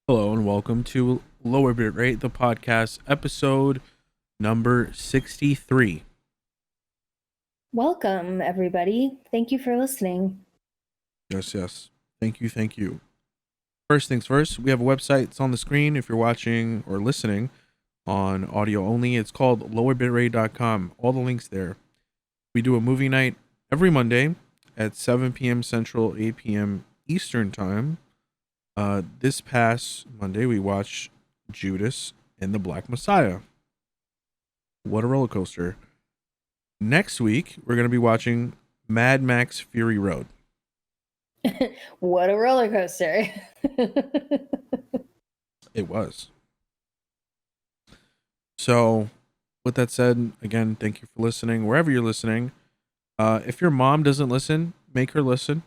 Hello and welcome to LowerBitrate, the podcast, episode number 63. Welcome, everybody. Thank you for listening. Yes. Thank you. First things first, we have a website. It's on the screen if you're watching or listening on audio only. It's called lowerbitrate.com. All the links there. We do a movie night every Monday at 7 p.m. Central, 8 p.m. Eastern Time. This past Monday, we watched Judas and the Black Messiah. What a roller coaster. Next week, we're going to be watching Mad Max Fury Road. What a roller coaster. It was. So, with that said, again, thank you for listening, wherever you're listening. If your mom doesn't listen, make her listen.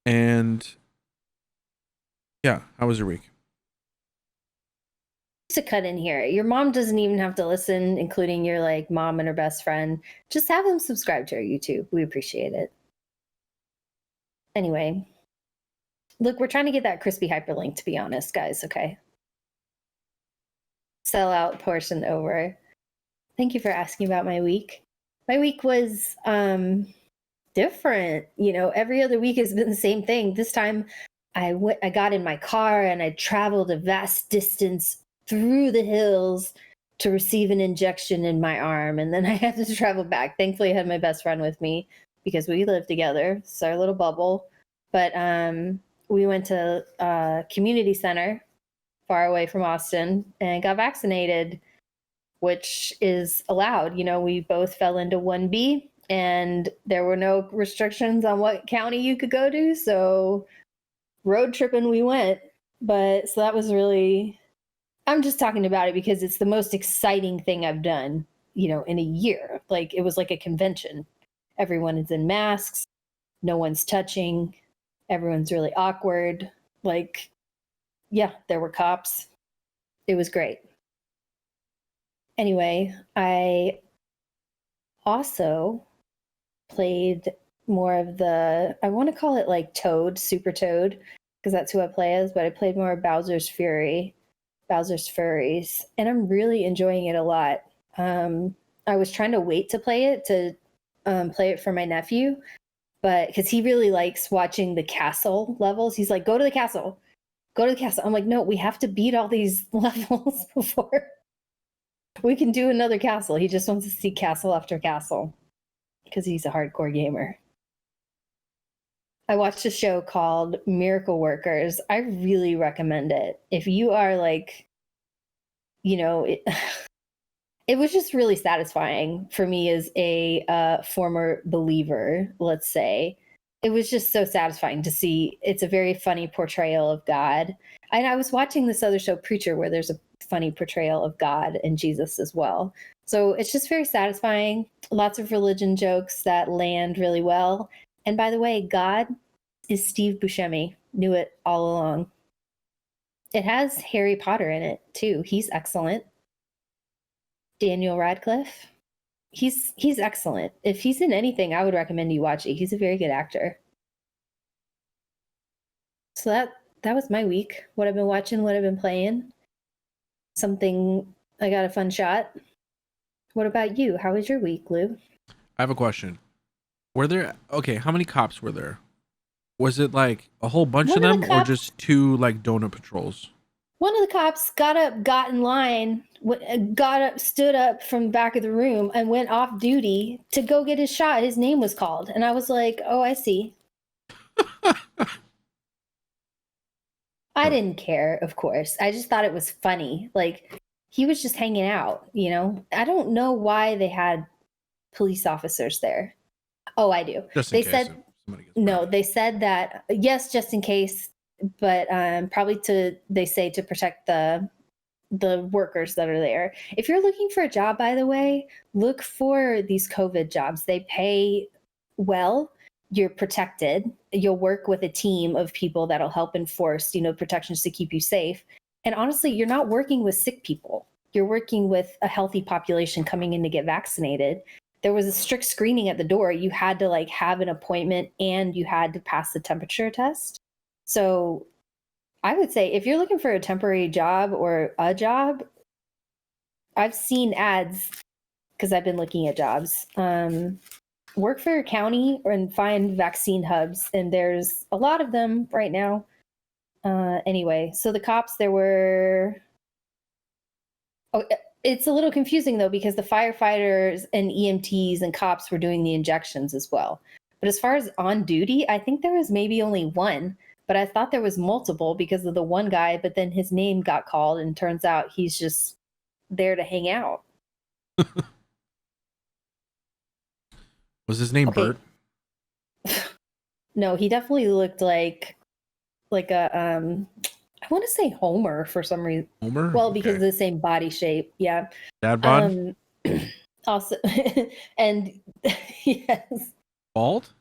And yeah, how was your week? To cut in here, your mom doesn't even have to listen, including your mom and her best friend. Just have them subscribe to our YouTube. We appreciate it. Anyway, look, we're trying to get that crispy hyperlink, to be honest, guys. Okay. Sellout portion over. Thank you for asking about my week. My week was different. Every other week has been the same thing. This time I got in my car and I traveled a vast distance through the hills to receive an injection in my arm, and then I had to travel back. Thankfully, I had my best friend with me because we live together. It's our little bubble. But we went to a community center far away from Austin and got vaccinated, which is allowed. We both fell into 1B, and there were no restrictions on what county you could go to. So road tripping we went. But so that was really, I'm just talking about it because it's the most exciting thing I've done, in a year. It was like a convention. Everyone is in masks. No one's touching. Everyone's really awkward. Yeah, there were cops. It was great. Anyway, I also played more of I want to call it Toad, Super Toad, because that's who I play as, but I played more of Bowser's Furries, and I'm really enjoying it a lot. I was trying to wait to play it for my nephew, but because he really likes watching the castle levels. He's like, go to the castle. I'm like, no, we have to beat all these levels before we can do another castle. He just wants to see castle after castle because he's a hardcore gamer. I watched a show called Miracle Workers. I really recommend it. If you are it was just really satisfying for me as a former believer, let's say. It was just so satisfying to see. It's a very funny portrayal of God. And I was watching this other show, Preacher, where there's a funny portrayal of God and Jesus as well. So it's just very satisfying. Lots of religion jokes that land really well. And by the way, God is Steve Buscemi. Knew it all along. It has Harry Potter in it, too. He's excellent. Daniel Radcliffe. He's excellent. If he's in anything, I would recommend you watch it. He's a very good actor. So that was my week. What I've been watching, what I've been playing. I got a fun shot. What about you? How was your week, Lou? I have a question. How many cops were there? Was it like a whole bunch of them or just two donut patrols? One of the cops got up, got in line, stood up from the back of the room and went off duty to go get his shot. His name was called. And I was like, oh, I see. I didn't care, of course. I just thought it was funny. He was just hanging out, I don't know why they had police officers there. Oh, I do. They said that, yes, just in case, but probably they say to protect the workers that are there. If you're looking for a job, by the way, look for these COVID jobs. They pay well. You're protected. You'll work with a team of people that'll help enforce, protections to keep you safe. And honestly, you're not working with sick people. You're working with a healthy population coming in to get vaccinated. There was a strict screening at the door. You had to have an appointment and you had to pass the temperature test. So I would say if you're looking for a temporary job or a job, I've seen ads because I've been looking at jobs. Work for your county and find vaccine hubs, and there's a lot of them right now. Anyway, so the cops, there were. Oh, it's a little confusing though because the firefighters and EMTs and cops were doing the injections as well. But as far as on duty, I think there was maybe only one. But I thought there was multiple because of the one guy. But then his name got called, and turns out he's just there to hang out. Was his name Okay. Bert? No, he definitely looked like a I want to say Homer for some reason. Homer? Well, because of the same body shape. Yeah. Dad bod? Also, and yes. Bald?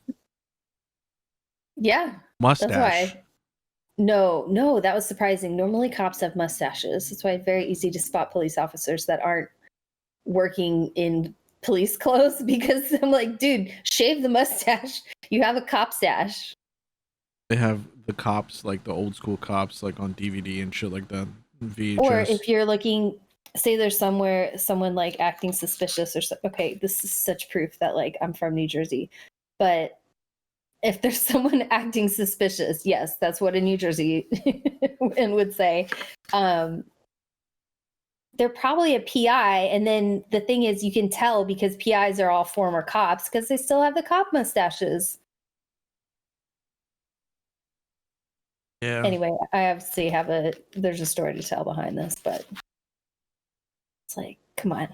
Yeah. Mustache? That's why. No, that was surprising. Normally cops have mustaches. That's why it's very easy to spot police officers that aren't working in police clothes because I'm like, dude, shave the mustache. You have a cop stash. They have the cops, like the old school cops, like on DVD and shit like that. VHS. Or if you're looking, say there's someone like acting suspicious or okay, this is such proof that like I'm from New Jersey. But if there's someone acting suspicious, yes, that's what a New Jersey and would say. They're probably a PI. And then the thing is, you can tell because PIs are all former cops because they still have the cop mustaches. Yeah. Anyway, I obviously there's a story to tell behind this, but it's like, come on.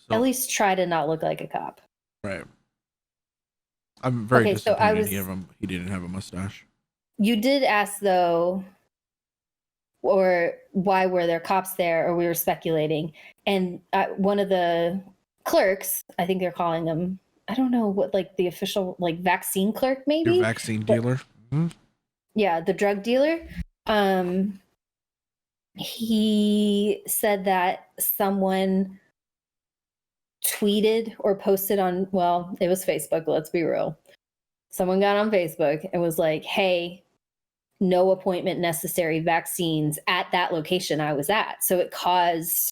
So, At least try to not look like a cop. Right. I'm very Okay, so disappointed he didn't have a mustache. You did ask though, or why were there cops there, or we were speculating. And one of the clerks, I think they're calling them, I don't know what like the official like vaccine clerk maybe. Your vaccine dealer? Mm-hmm. Yeah, the drug dealer. He said that someone tweeted or posted on, well, it was Facebook, let's be real. Someone got on Facebook and was like, hey, no appointment necessary, vaccines at that location I was at. So it caused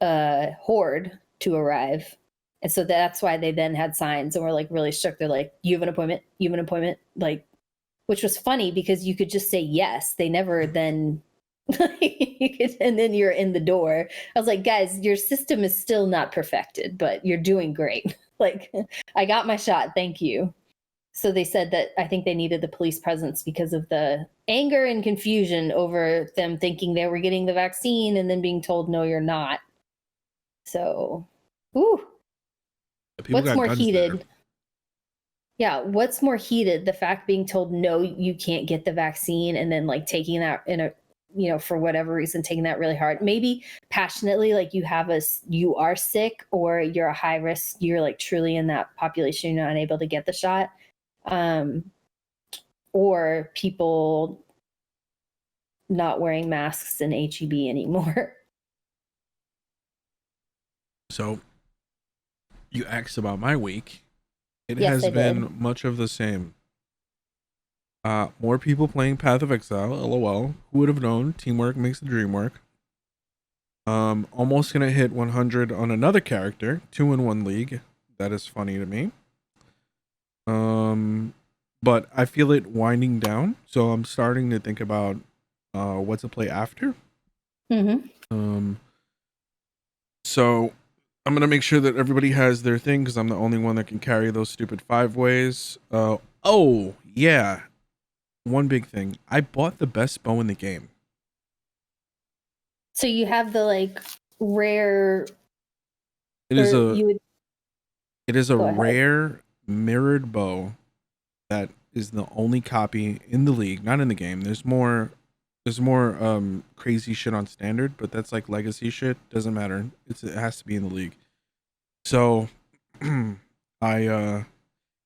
a horde to arrive. And so that's why they then had signs and were like really strict. They're like, you have an appointment, like, which was funny because you could just say yes. They never then, and then you're in the door. I was like, guys, your system is still not perfected, but you're doing great. Like, I got my shot. Thank you. So they said that I think they needed the police presence because of the anger and confusion over them thinking they were getting the vaccine and then being told, no, you're not. So, what's more heated? There. Yeah, what's more heated? The fact being told, no, you can't get the vaccine, and then like taking that in a, for whatever reason, taking that really hard. Maybe passionately, like you are sick or you're a high risk, you're like truly in that population, you're not able to get the shot. Or people not wearing masks in HEB anymore. So you asked about my week. It has been much of the same. More people playing Path of Exile, LOL. Who would have known? Teamwork makes the dream work. Almost gonna hit 100 on another character, 2-in-1 league. That is funny to me. But I feel it winding down, so I'm starting to think about what to play after. Mm-hmm. So I'm gonna make sure that everybody has their thing because I'm the only one that can carry those stupid 5 ways. Oh yeah, one big thing. I bought the best bow in the game. So you have the like rare. It is a rare mirrored bow that is the only copy in the league, not in the game. There's more crazy shit on standard, but that's like legacy shit. Doesn't matter. It has to be in the league. So I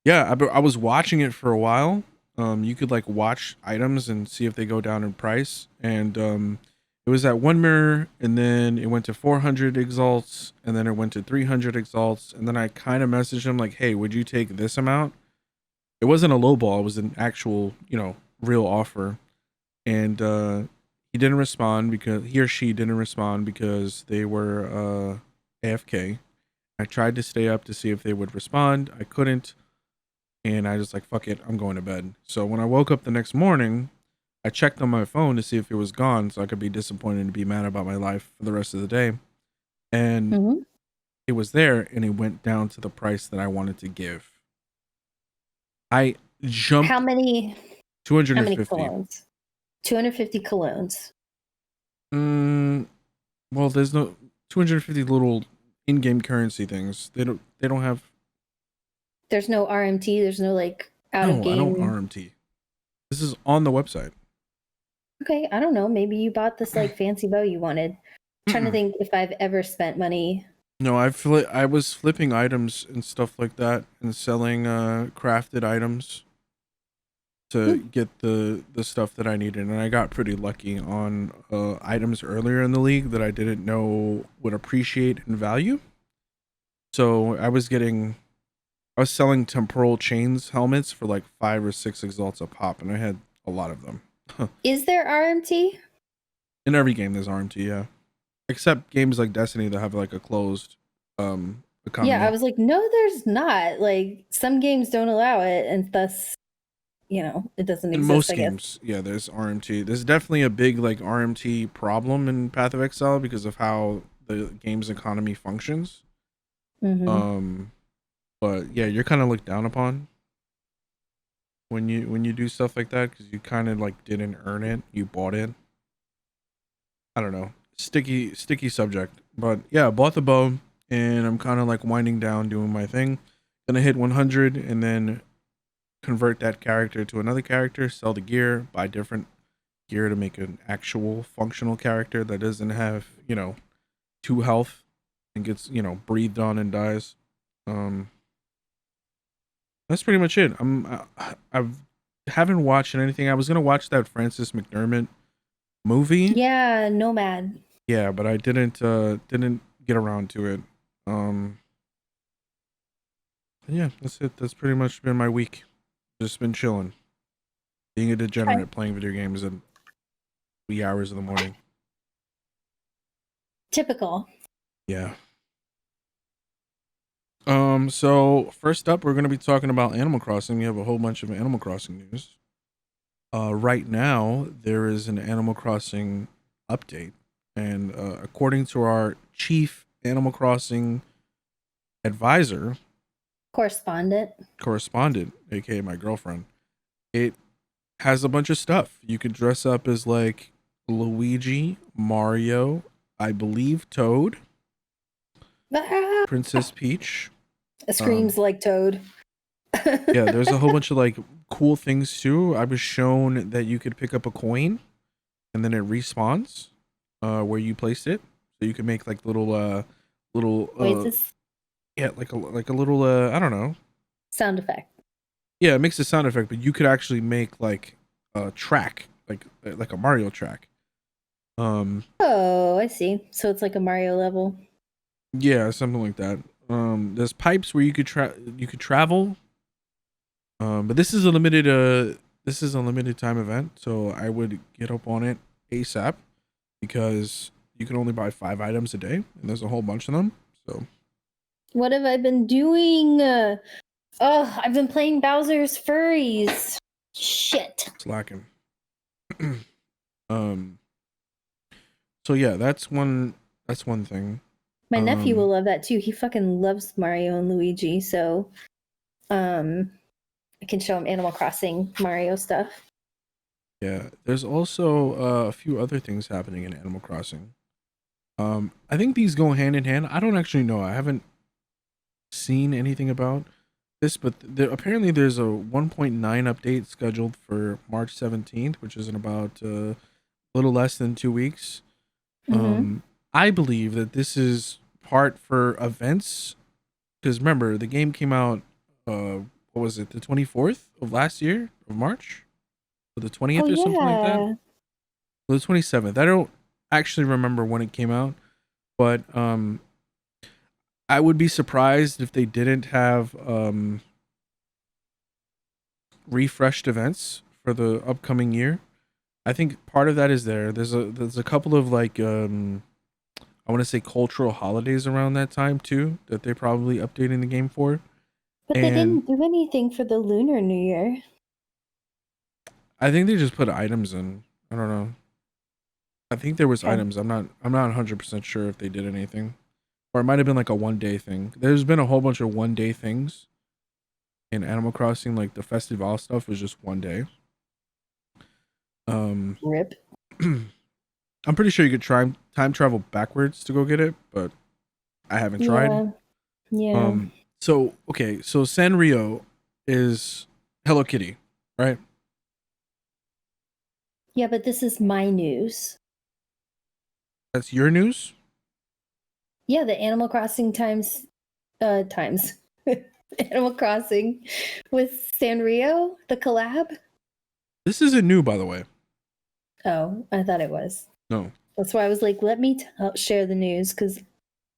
was watching it for a while. You could like watch items and see if they go down in price, and it was at 1 mirror, and then it went to 400 exalts, and then it went to 300 exalts, and then I kind of messaged him like, hey, would you take this amount? It wasn't a low ball, it was an actual, real offer. and he didn't respond because he or she didn't respond because they were AFK. I tried to stay up to see if they would respond. I couldn't, and I just like, fuck it, I'm going to bed. So when I woke up the next morning, I checked on my phone to see if it was gone, so I could be disappointed and be mad about my life for the rest of the day. And Mhm. it was there, and it went down to the price that I wanted to give. I jumped How many 250. colognes? 250 colognes. Well, there's no 250 little in-game currency things. They don't have. There's no RMT. There's no like out of No, I don't game. RMT. This is on the website. Okay, I don't know. Maybe you bought this like fancy bow you wanted. Trying to think if I've ever spent money. No, I was flipping items and stuff like that and selling crafted items to get the stuff that I needed, and I got pretty lucky on items earlier in the league that I didn't know would appreciate in value. So I was selling temporal chains helmets for like 5 or 6 exalts a pop, and I had a lot of them. Is there RMT? In every game there's RMT, yeah. Except games like Destiny that have like a closed economy. Yeah, I was like, no, there's not. Like some games don't allow it, and thus, it doesn't In exist. most I guess. games, yeah, there's RMT. There's definitely a big like RMT problem in Path of Exile because of how the game's economy functions. Mm-hmm. But yeah, you're kind of looked down upon when you do stuff like that because you kind of like didn't earn it. You bought it. I don't know. Sticky subject. But yeah, I bought the bow and I'm kind of like winding down doing my thing. Gonna hit 100 and then convert that character to another character, sell the gear, buy different gear to make an actual functional character that doesn't have, 2 health and gets, breathed on and dies. That's pretty much it. I haven't watched anything. I was gonna watch that Francis McDermott movie. Yeah, Nomad. Yeah, but I didn't get around to it. Yeah, that's it. That's pretty much been my week. Just been chilling, being a degenerate, playing video games at wee hours in the morning. Typical. Yeah. So first up, we're gonna be talking about Animal Crossing. We have a whole bunch of Animal Crossing news. Right now, there is an Animal Crossing update, and according to our chief Animal Crossing advisor, Correspondent, aka my girlfriend, it has a bunch of stuff. You could dress up as like Luigi, Mario, I believe Toad, Princess Peach. screams like Toad. Yeah, there's a whole bunch of like cool things too. I was shown that you could pick up a coin and then it respawns where you placed it. So you can make like little Noises. yeah, like a little I don't know. Sound effect. Yeah, it makes a sound effect, but you could actually make like a track, like a Mario track. Oh, I see. So it's like a Mario level. Yeah, something like that. There's pipes where you could travel. But this is a limited time event, so I would get up on it ASAP because you can only buy 5 items a day, and there's a whole bunch of them. So What have I been doing? I've been playing Bowser's Furries. Shit. slacking. So yeah, that's one thing. My nephew will love that too. He fucking loves Mario and Luigi, so I can show him Animal Crossing Mario stuff. Yeah, there's also a few other things happening in Animal Crossing. I think these go hand in hand. I don't actually know. I haven't seen anything about this, but apparently there's a 1.9 update scheduled for March 17th, which is in about a little less than 2 weeks. Mm-hmm. I believe that this is part for events because remember the game came out what was it, the 24th of last year of March, or the 20th or something like that, or the 27th. I don't actually remember when it came out, but I would be surprised if they didn't have refreshed events for the upcoming year. I think part of that is there. There's a couple of like I want to say cultural holidays around that time too that they're probably updating the game for. But they And didn't do anything for the Lunar New Year. I think they just put items in. I don't know. I think there was Okay. items. I'm not 100% sure if they did anything. Or it might have been like a 1 day thing. There's been a whole bunch of 1 day things in Animal Crossing, like the festival stuff was just 1 day. Rip. I'm pretty sure you could try time travel backwards to go get it, but I haven't tried. Yeah. Yeah. So okay, so Sanrio is Hello Kitty, right? Yeah, but this is my news. That's your news. Yeah, the Animal Crossing times Animal Crossing with Sanrio, the collab. This isn't new, by the way. Oh, I thought it was. No, That's why I was like, let me share the news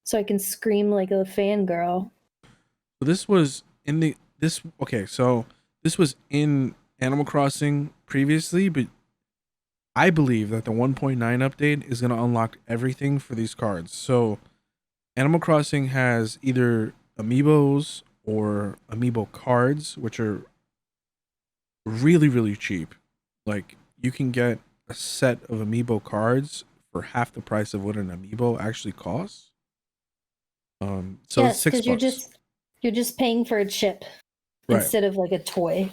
so I can scream like a fangirl. so this was in the this. Okay, so this was in Animal Crossing previously, but I believe that the 1.9 update is going to unlock everything for these cards. So Animal Crossing has either amiibos or amiibo cards, which are really, really cheap. Like you can get a set of amiibo cards for half the price of what an amiibo actually costs. So it's Yes, six because bucks. you're just paying for a chip Right. instead of like a toy.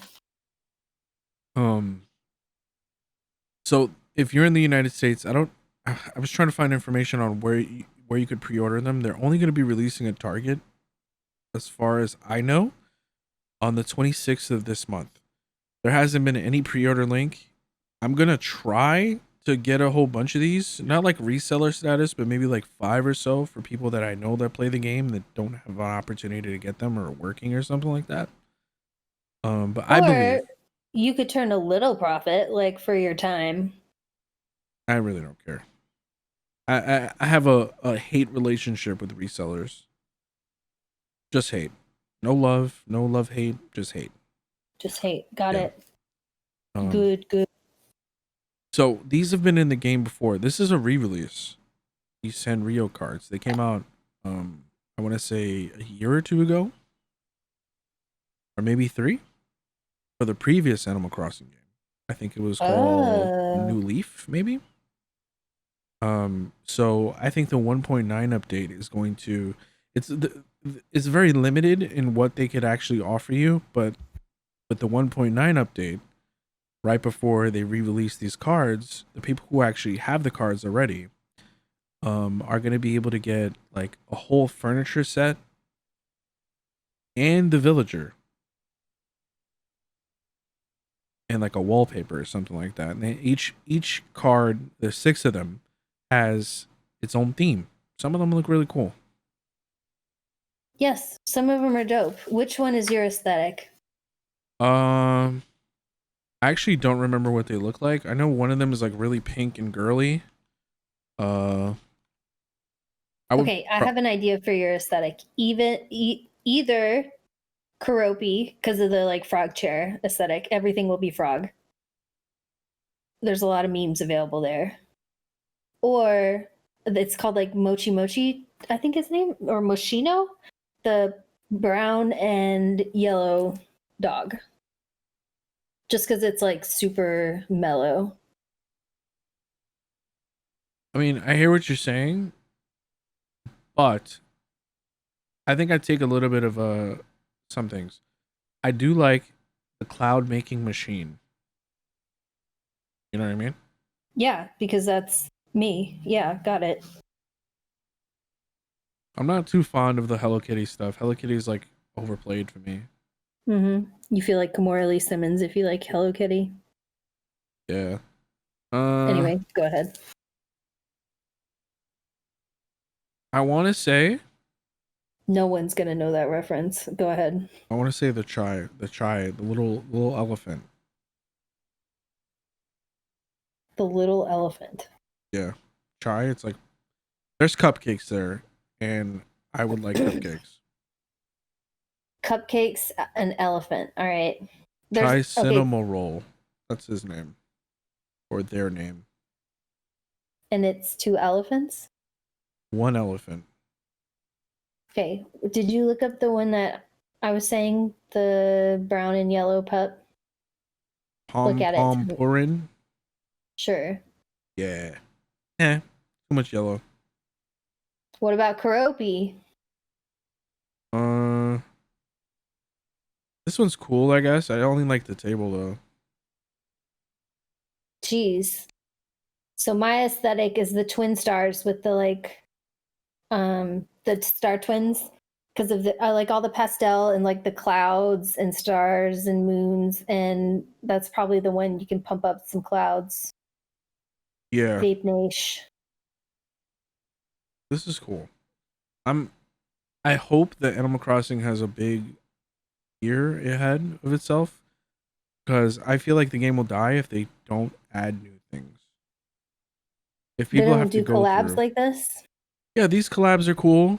Um, so if you're in the United States, I was trying to find information on where you could pre-order them. They're only going to be releasing at Target, as far as I know, on the 26th of this month. There hasn't been any pre-order link. I'm gonna try to get a whole bunch of these, not like reseller status, but maybe like 5 or so for people that I know that play the game that don't have an opportunity to get them or working or something like that. But I Or believe you could turn a little profit, like for your time. I really don't care. I have a hate relationship with resellers. Just hate. No love, hate, just hate. Just hate. Got Yeah. it. Um, Good, good. so these have been in the game before. This is a re-release. These Sanrio cards. They came out I want to say a year or two ago. Or maybe 3 for the previous Animal Crossing game. I think it was called Oh. New Leaf, maybe. So I think the 1.9 update is going to it's very limited in what they could actually offer you, but with the 1.9 update, right before they re-release these cards, the people who actually have the cards already are going to be able to get like a whole furniture set and the villager and like a wallpaper or something like that. And each card, there's 6 of them, has its own theme. Some of them look really cool. Yes, some of them are dope. Which one is your aesthetic? I actually don't remember what they look like. I know one of them is like really pink and girly. Uh, I would Okay, I have an idea for your aesthetic. Either Karopi, because of the like frog chair aesthetic, everything will be frog. There's a lot of memes available there. Or it's called like Mochi Mochi, I think his name, or Moschino, the brown and yellow dog. Just because it's like super mellow. I mean, I hear what you're saying, but I think I take a little bit of some things. I do like the cloud making machine. You know what I mean? Yeah, because that's me. Yeah, got it. I'm not too fond of the Hello Kitty stuff. Hello Kitty is like overplayed for me. You feel like Kimora Lee Simmons if you like Hello Kitty. Yeah. Anyway, go ahead. I want to say No one's gonna know that reference. Go ahead. the little elephant. The little elephant. Yeah, chai. It's like there's cupcakes there, and I would like cupcakes. Cupcakes, an elephant. All right. Chai Okay. cinema roll. That's his name. or their name. And it's 2 elephants? One elephant. Okay. Did you look up the one that I was saying, the brown and yellow pup? Look at it. Purin? Sure. Yeah. Too much yellow. What about Karopi? This one's cool, I guess. I only like the table though. Jeez. So my aesthetic is the twin stars with the the star twins, because of I like all the pastel and like the clouds and stars and moons, and that's probably the one you can pump up some clouds. Yeah. Vape Nation. This is cool. I hope that Animal Crossing has a big year ahead of itself, because I feel like the game will die if they don't add new things. If They people don't have to do go collabs through, like this. yeah, these collabs are cool.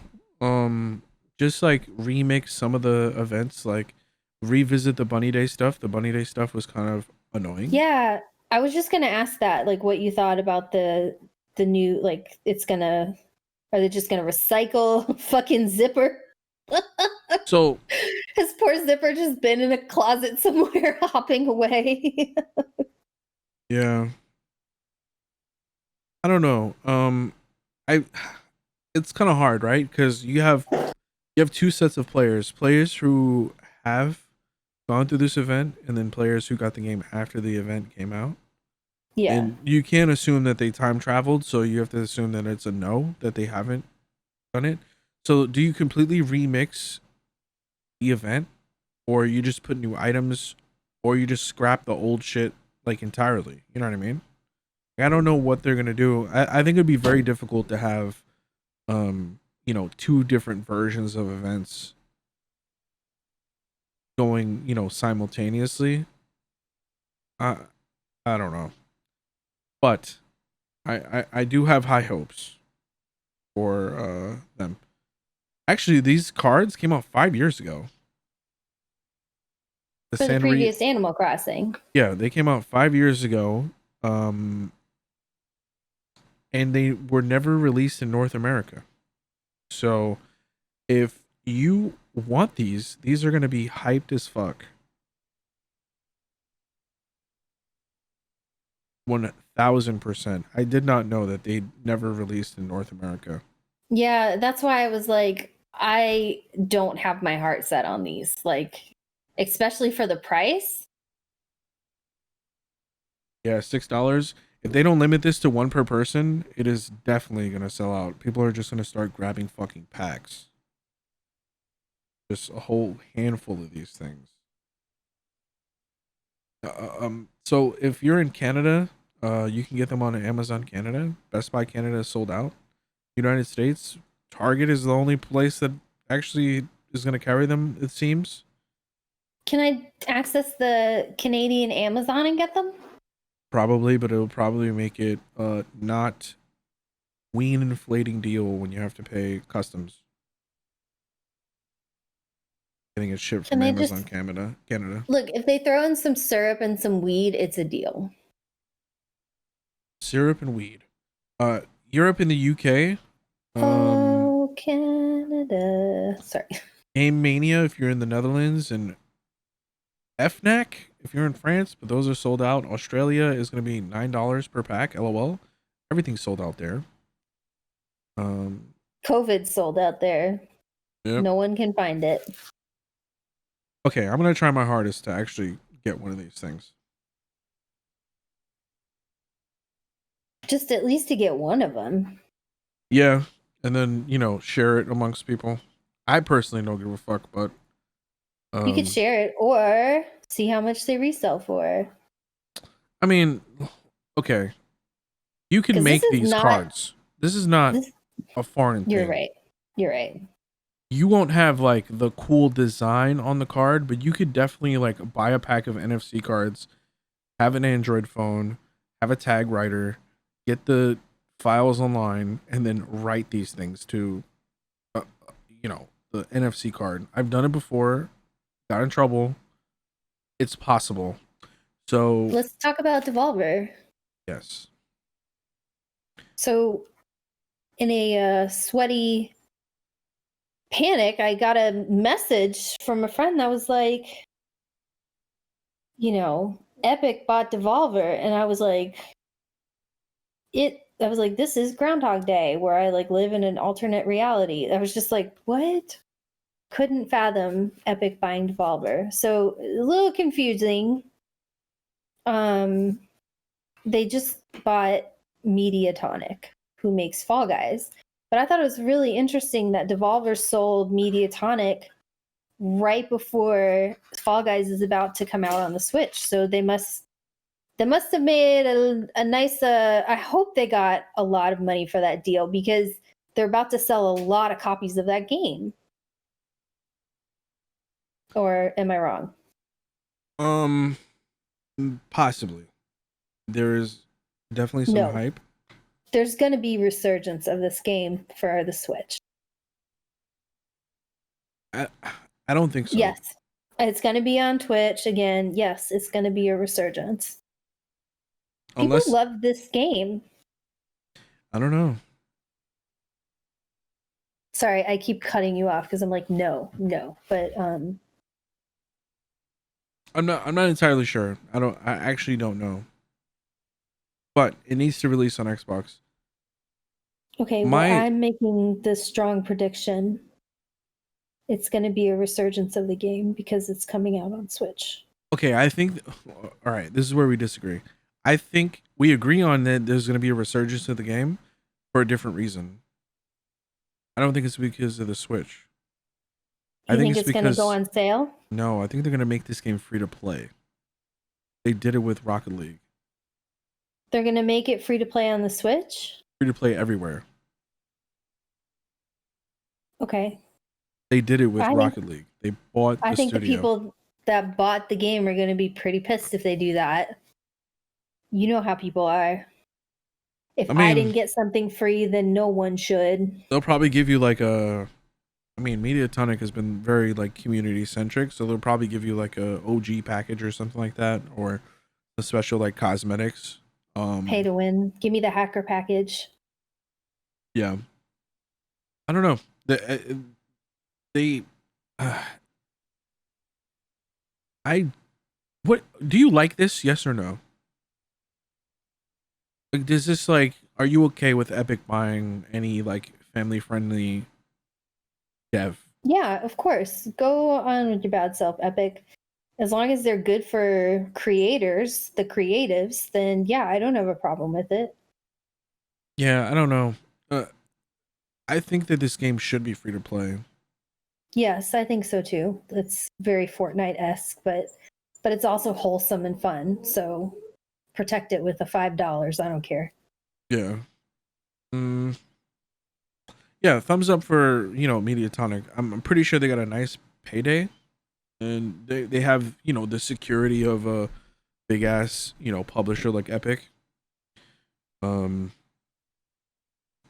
Just like remix some of the events, like revisit the Bunny Day stuff. The Bunny Day stuff was kind of annoying. Yeah, I was just gonna ask that, like, what you thought about the new, like, are they just gonna recycle fucking Zipper? So His poor Zipper just been in a closet somewhere hopping away. yeah, I don't know. I it's kind of hard, right? Because you have two sets of players who have gone through this event, and then players who got the game after the event came out. Yeah. And you can't assume that they time traveled, so you have to assume that it's a no, that they haven't done it. So do you completely remix the event, or you just put new items, or you just scrap the old shit like entirely? You know what I mean? I don't know what they're gonna do. I think it'd be very difficult to have two different versions of events going, simultaneously. I don't know. But I do have high hopes for them. Actually, these cards came out 5 years ago. For the previous Animal Crossing. Yeah, they came out 5 years ago. And they were never released in North America. So if you want these are going to be hyped as fuck. 1000%. I did not know that they never released in North America. Yeah, that's why I was like, I don't have my heart set on these, like, especially for the price. Yeah, $6. If they don't limit this to one per person, it is definitely going to sell out. People are just going to start grabbing fucking packs. Just a whole handful of these things. So if you're in Canada, you can get them on Amazon Canada. Best Buy Canada is sold out. United States, Target is the only place that actually is going to carry them, it seems. Can I access the Canadian Amazon and get them? Probably, but it'll probably make it not ween inflating deal when you have to pay customs. Getting it shipped from Amazon Canada. Look, if they throw in some syrup and some weed, it's a deal. Syrup and weed. Europe and the UK. Oh, Canada. Sorry. Game Mania if you're in the Netherlands, and FNAC if you're in France, but those are sold out. Australia is going to be $9 per pack. LOL. Everything's sold out there. COVID sold out there. Yep. No one can find it. Okay, I'm going to try my hardest to actually get one of these things. Just at least to get one of them. Yeah, and then, share it amongst people. I personally don't give a fuck, but you could share it or see how much they resell for. I mean, okay. You can make these cards. This is not a foreign thing. You're right. You won't have like the cool design on the card, but you could definitely like buy a pack of NFC cards, have an Android phone, have a tag writer, get the files online, and then write these things to, the NFC card. I've done it before, got in trouble. It's possible. So let's talk about Devolver. Yes. So, in a sweaty panic, I got a message from a friend that was like, Epic bought Devolver, and I was like, this is Groundhog Day, where I like live in an alternate reality. I was just like, what? Couldn't fathom Epic buying Devolver. So a little confusing. They just bought Mediatonic, who makes Fall Guys. But I thought it was really interesting that Devolver sold Mediatonic right before Fall Guys is about to come out on the Switch. So they must have made a nice. I hope they got a lot of money for that deal, because they're about to sell a lot of copies of that game. Or am I wrong? Possibly. There is definitely some hype. There's going to be resurgence of this game for the Switch. I don't think so. Yes. It's going to be on Twitch again. Yes, it's going to be a resurgence. People love this game. I don't know. Sorry, I keep cutting you off because I'm like, no. But I'm not entirely sure. I actually don't know. But it needs to release on Xbox. Okay, I'm making this strong prediction. It's going to be a resurgence of the game because it's coming out on Switch. Okay, I think... All right, this is where we disagree. I think we agree on that there's going to be a resurgence of the game for a different reason. I don't think it's because of the Switch. I think it's going to go on sale? No, I think they're going to make this game free to play. They did it with Rocket League. They're going to make it free to play on the Switch? Free to play everywhere. Okay. They did it with Rocket League. They bought the studio. I think the people that bought the game are going to be pretty pissed if they do that. You know how people are. If I didn't get something free, then no one should. They'll probably give you like a... Mediatonic has been very like community centric, so they'll probably give you like a OG package or something like that, or a special like cosmetics. Pay to win. Give me the hacker package. Yeah. I don't know. What do you like this? Yes or no? Like, does this like, are you okay with Epic buying any like family friendly dev? Yeah, of course. Go on with your bad self, Epic. As long as they're good for creators, the creatives, then yeah, I don't have a problem with it. Yeah, I don't know. I think that this game should be free to play. Yes, I think so too. It's very Fortnite-esque, but it's also wholesome and fun. So protect it with the $5. I don't care. Yeah. Yeah, thumbs up for, Mediatonic. I'm pretty sure they got a nice payday. And they have, the security of a big ass, publisher like Epic.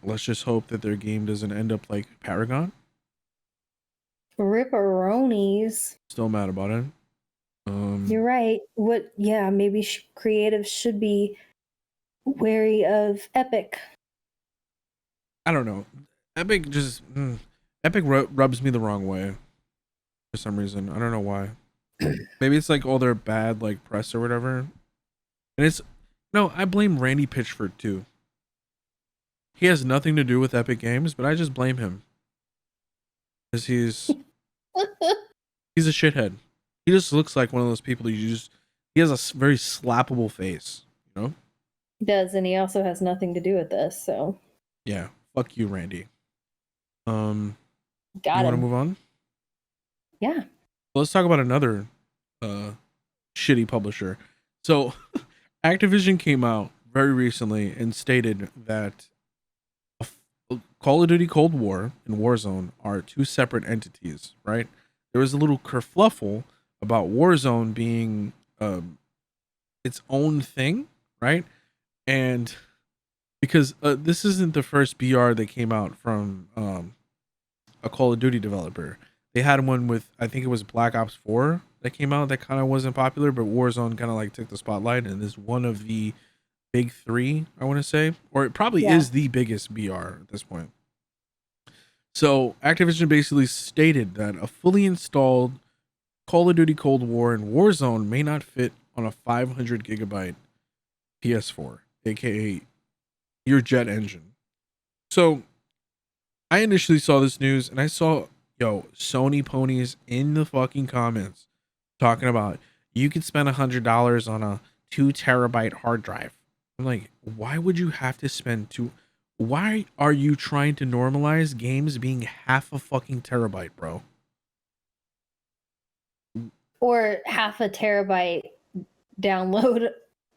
Let's just hope that their game doesn't end up like Paragon. Ripperonis. Still mad about it. You're right. Maybe creatives should be wary of Epic. I don't know. Epic just Epic rubs me the wrong way for some reason. I don't know why. Maybe it's like all their bad like press or whatever. And I blame Randy Pitchford too. He has nothing to do with Epic Games, but I just blame him. Because he's a shithead. He just looks like one of those people he has a very slappable face, He does, and he also has nothing to do with this, so. Yeah. Fuck you, Randy. Got him. You want to move on? Yeah. Well, let's talk about another shitty publisher. So, Activision came out very recently and stated that Call of Duty Cold War and Warzone are two separate entities, right? There was a little kerfluffle about Warzone being its own thing, right? And because this isn't the first BR that came out from a Call of Duty developer. They had one with, I think it was Black Ops 4 that came out that kind of wasn't popular, but Warzone kind of like took the spotlight, and is one of the big three, I want to say, or it probably Yeah. is the biggest BR at this point. So Activision basically stated that a fully installed Call of Duty Cold War and Warzone may not fit on a 500 gigabyte PS4, aka your jet engine. So I initially saw this news and I saw, Sony ponies in the fucking comments talking about you could spend $100 on a 2 terabyte hard drive. I'm like, why would you have to spend two? Why are you trying to normalize games being half a fucking terabyte, bro? Or half a terabyte download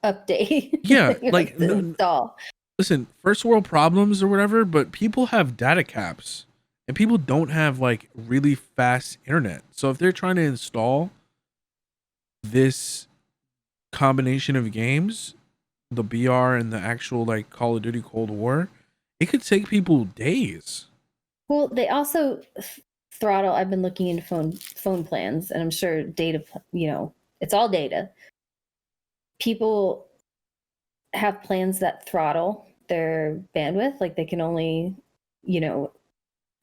update. Yeah, You like have to install. listen, first world problems or whatever, but people have data caps and people don't have like really fast internet. So if they're trying to install this combination of games, the BR and the actual like Call of Duty Cold War, it could take people days. Well, they also throttle. I've been looking into phone plans, and I'm sure data. It's all data. People have plans that throttle their bandwidth, like they can only,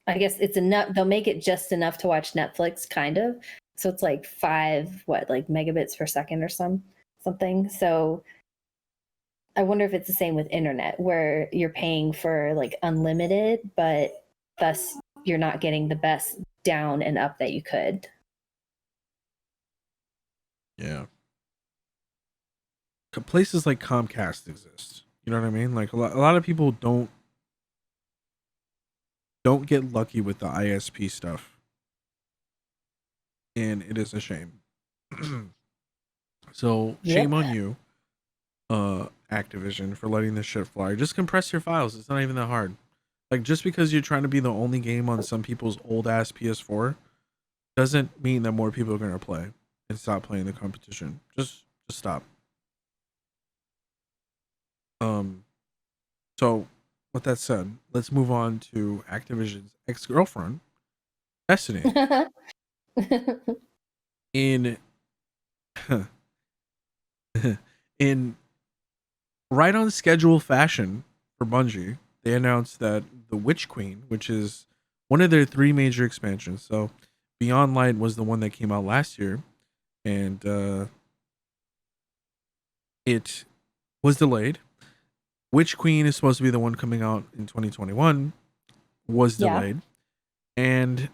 I guess it's enough. They'll make it just enough to watch Netflix, kind of. So it's like like megabits per second or something. So I wonder if it's the same with internet, where you're paying for like unlimited, but thus you're not getting the best down and up that you could. Yeah. Places like Comcast exist. You know what I mean? Like a lot of people don't get lucky with the ISP stuff. And it is a shame. So shame on you, Activision, for letting this shit fly. Just compress your files. It's not even that hard. Like, just because you're trying to be the only game on some people's old ass PS4 doesn't mean that more people are gonna play and stop playing the competition. Just stop. So with that said, let's move on to Activision's ex-girlfriend, Destiny. In in right on schedule fashion for Bungie, they announced that the Witch Queen, which is one of their 3 major expansions. So Beyond Light was the one that came out last year, and it was delayed. Witch Queen is supposed to be the one coming out in 2021, was delayed. And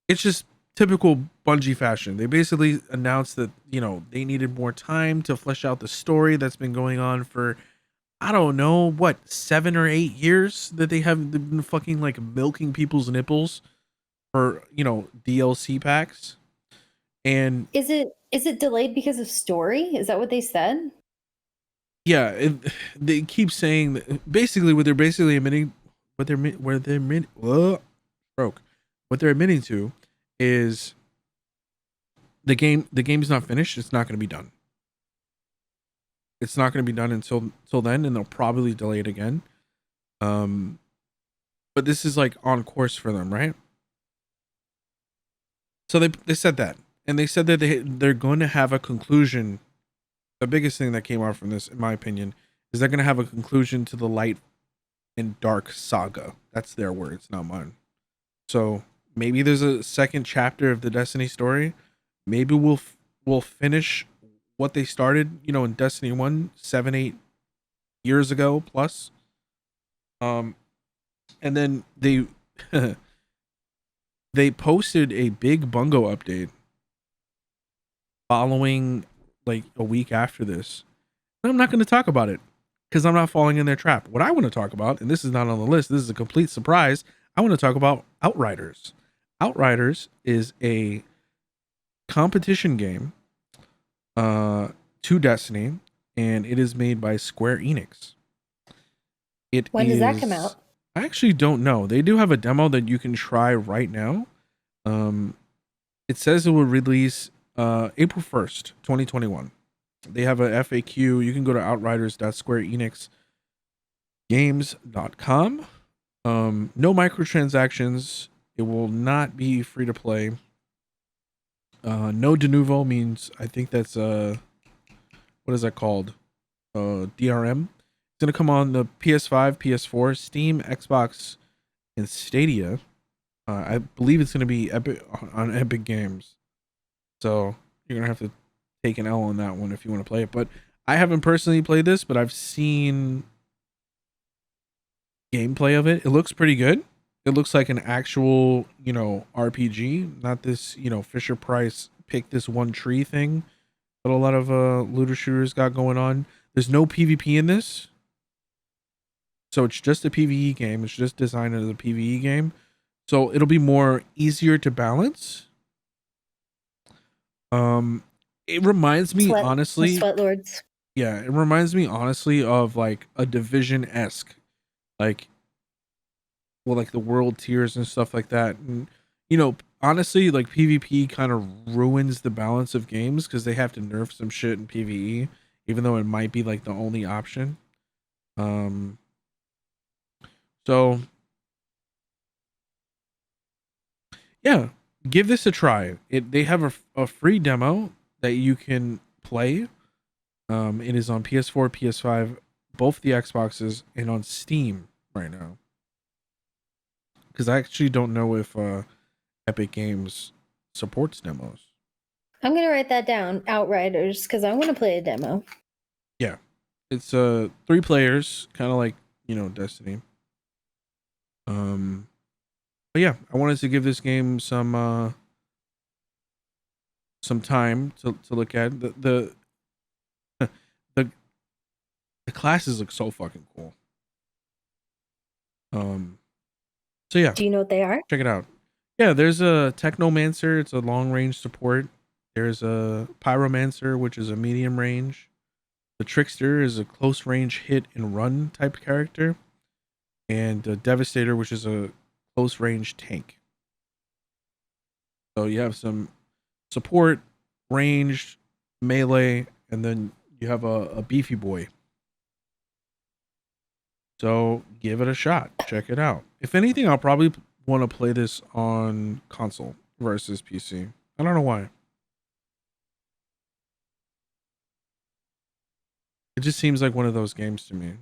it's just typical Bungie fashion. They basically announced that, they needed more time to flesh out the story that's been going on for, I don't know, 7 or 8 years that they've been fucking like milking people's nipples for, DLC packs. And is it delayed because of story? Is that what they said? Yeah, they keep saying that basically what they're basically admitting, what they're admitting to is the game's not finished. It's not going to be done. It's not going to be done until then, and they'll probably delay it again. But this is like on course for them, right? So they said that, and they said that they're going to have a conclusion. The biggest thing that came out from this, in my opinion, is they're going to have a conclusion to the Light and Dark saga. That's their words, not mine. So maybe there's a second chapter of the Destiny story. Maybe we'll finish what they started, in Destiny 1, 7-8 years ago plus. And then they they posted a big bungo update following like a week after this. And I'm not going to talk about it because I'm not falling in their trap. What I want to talk about, and this is not on the list, this is a complete surprise. I want to talk about Outriders. Outriders is a competition game to Destiny, and it is made by Square Enix. When does that come out? I actually don't know. They do have a demo that you can try right now. It says it will release April 1st, 2021. They have a FAQ. You can go to outriders.squareenixgames.com. No microtransactions. It will not be free to play. No de novo means, I think that's what is that called? DRM. It's gonna come on the PS5, PS4, Steam, Xbox, and Stadia. I believe it's gonna be Epic on Epic Games. So you're gonna have to take an L on that one if you want to play it. But I haven't personally played this, but I've seen gameplay of it. It looks pretty good. It looks like an actual, RPG, not this, Fisher Price pick this one tree thing that a lot of looter shooters got going on. There's no PvP in this. So it's just a PvE game. It's just designed as a PvE game. So it'll be more easier to balance. It reminds me honestly, Sweat Lords. yeah, it reminds me honestly of like a Division-esque, like, well, like the world tiers and stuff like that. And honestly, like PvP kind of ruins the balance of games because they have to nerf some shit in PvE, even though it might be like the only option. So yeah, give this a try. They have a free demo that you can play. It is on PS4, PS5, both the Xboxes, and on Steam right now. Because I actually don't know if Epic Games supports demos. I'm gonna write that down, Outriders, because I want to play a demo. Yeah, it's 3 players, kind of like Destiny. But yeah, I wanted to give this game some time to look at. The classes look so fucking cool. So yeah. Do you know what they are? Check it out. Yeah, there's a Technomancer, it's a long range support. There's a Pyromancer, which is a medium range. The Trickster is a close range hit and run type character. And a Devastator, which is a close range tank. So you have some support, ranged, melee, and then you have a beefy boy. So give it a shot. Check it out. If anything, I'll probably want to play this on console versus PC. I don't know why. It just seems like one of those games to me.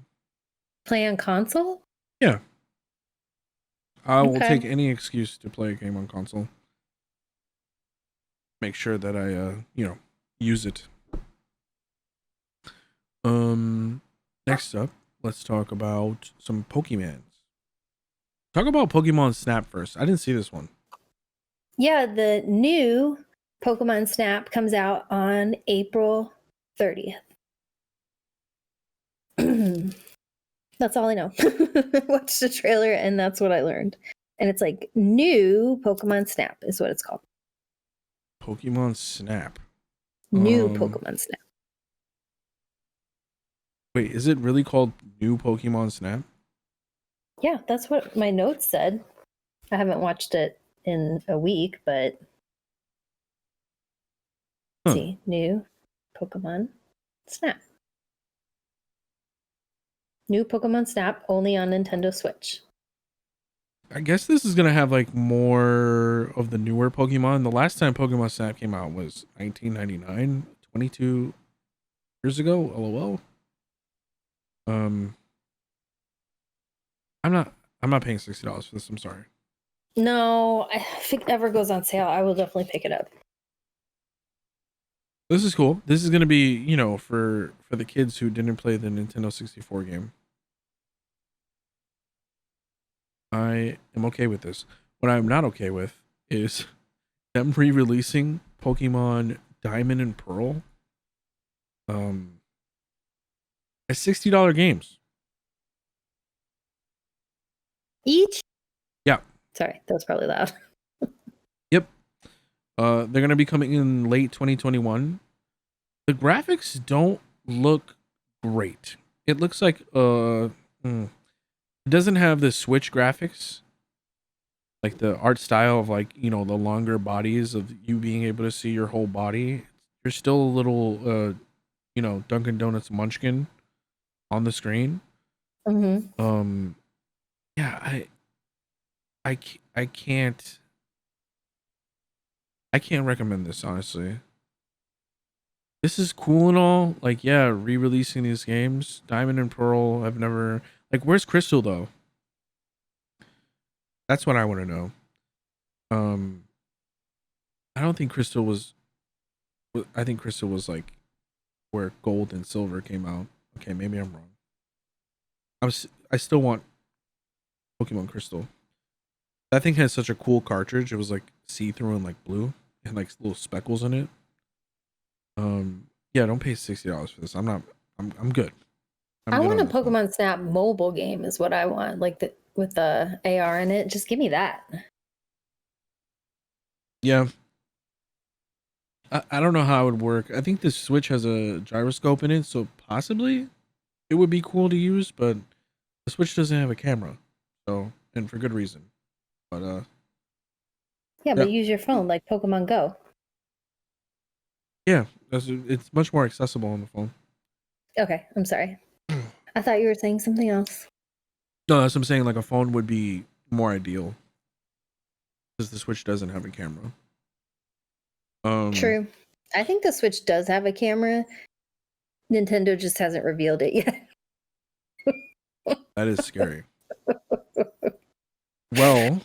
Play on console? Yeah. I will take any excuse to play a game on console. Make sure that I use it. Next up, let's talk about some Pokemons. Talk about Pokemon Snap first. I didn't see this one. Yeah, the new Pokemon Snap comes out on April 30th. That's all I know. Watched the trailer and that's what I learned. And it's like new Pokemon Snap is what it's called. Pokemon Snap. New Pokemon Snap. Wait, is it really called New Pokemon Snap? Yeah, that's what my notes said. I haven't watched it in a week, but see, new Pokemon Snap. New Pokemon Snap only on Nintendo Switch. I guess this is going to have like more of the newer Pokemon. The last time Pokemon Snap came out was 1999, 22 years ago. LOL. I'm not paying $60 for this. I'm sorry. No, if it ever goes on sale, I will definitely pick it up. This is cool. This is going to be, for the kids who didn't play the Nintendo 64 game. I am okay with this. What I'm not okay with is them re-releasing Pokemon Diamond and Pearl as $60 games. Each? Yeah. Sorry, that was probably loud. Yep. They're going to be coming in late 2021. The graphics don't look great. It looks like it doesn't have the Switch graphics, like the art style of like the longer bodies of you being able to see your whole body. You're still a little Dunkin' Donuts munchkin on the screen. Mm-hmm. Yeah, I can't recommend this, honestly. this is cool and all. Like, yeah, re-releasing these games, Diamond and Pearl. I've never like. Where's Crystal though? That's what I want to know. Um, I don't think Crystal was. I think Crystal was like where Gold and Silver came out. Okay, maybe I'm wrong. I still want Pokemon Crystal. That thing has such a cool cartridge. It was like see-through and like blue and like little speckles in it. Yeah, don't pay $60 for this. I'm not. I'm good. I Good want a on this one. Pokemon Snap mobile game is what I want, like with the AR in it. Just give me that. Yeah. I don't know how it would work. I think the Switch has a gyroscope in it, so possibly it would be cool to use, but the Switch doesn't have a camera. So, and for good reason. But Yeah, yeah, but use your phone like Pokemon Go. yeah, it's much more accessible on the phone. Okay, I'm sorry. I thought you were saying something else. No, that's what I'm saying. Like a phone would be more ideal because the Switch doesn't have a camera. True. I think the Switch does have a camera. Nintendo just hasn't revealed it yet. That is scary. Well,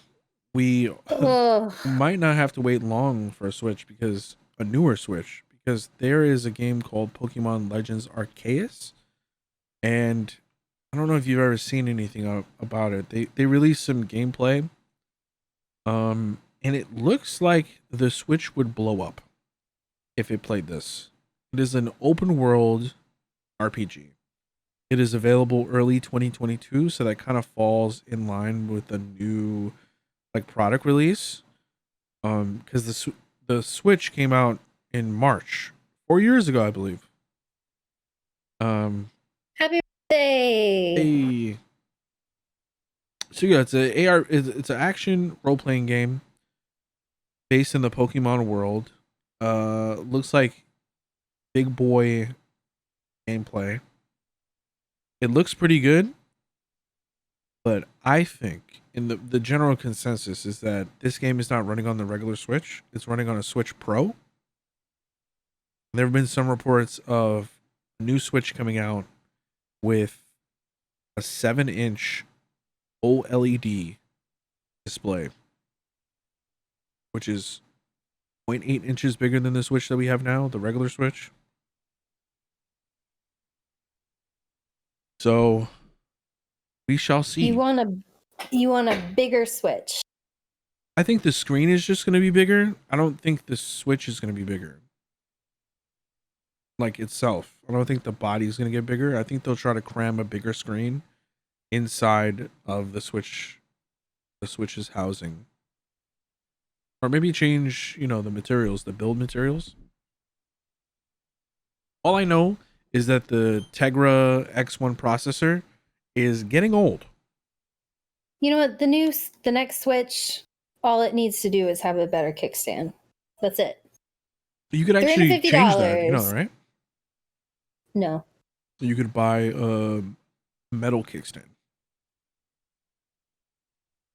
we Oh, might not have to wait long for a newer Switch, because there is a game called Pokemon Legends Arceus, and I don't know if you've ever seen anything about it. They released some gameplay, and it looks like the Switch would blow up if it played this. It is an open world RPG. It is available early 2022, so that kind of falls in line with the new like product release. Because the Switch came out in March 4 years ago, I believe. happy birthday! So yeah, it's an action role playing game based in the Pokemon world. Looks like big boy gameplay. It looks pretty good, but I think in the general consensus is that this game is not running on the regular Switch. It's running on a Switch Pro. There have been some reports of a new Switch coming out with a 7-inch OLED display, which is 0.8 inches bigger than the Switch that we have now, the regular Switch. So we shall see. You want a bigger Switch? I think the screen is just going to be bigger. I don't think the Switch is going to be bigger. Like itself. I don't think the body is going to get bigger. I think they'll try to cram a bigger screen inside of the Switch's housing. Or maybe change, the materials, the build materials. All I know is that the Tegra X1 processor is getting old. You know what? The next Switch, all it needs to do is have a better kickstand. That's it. You could actually change that, $350. right? No. You could buy a metal kickstand.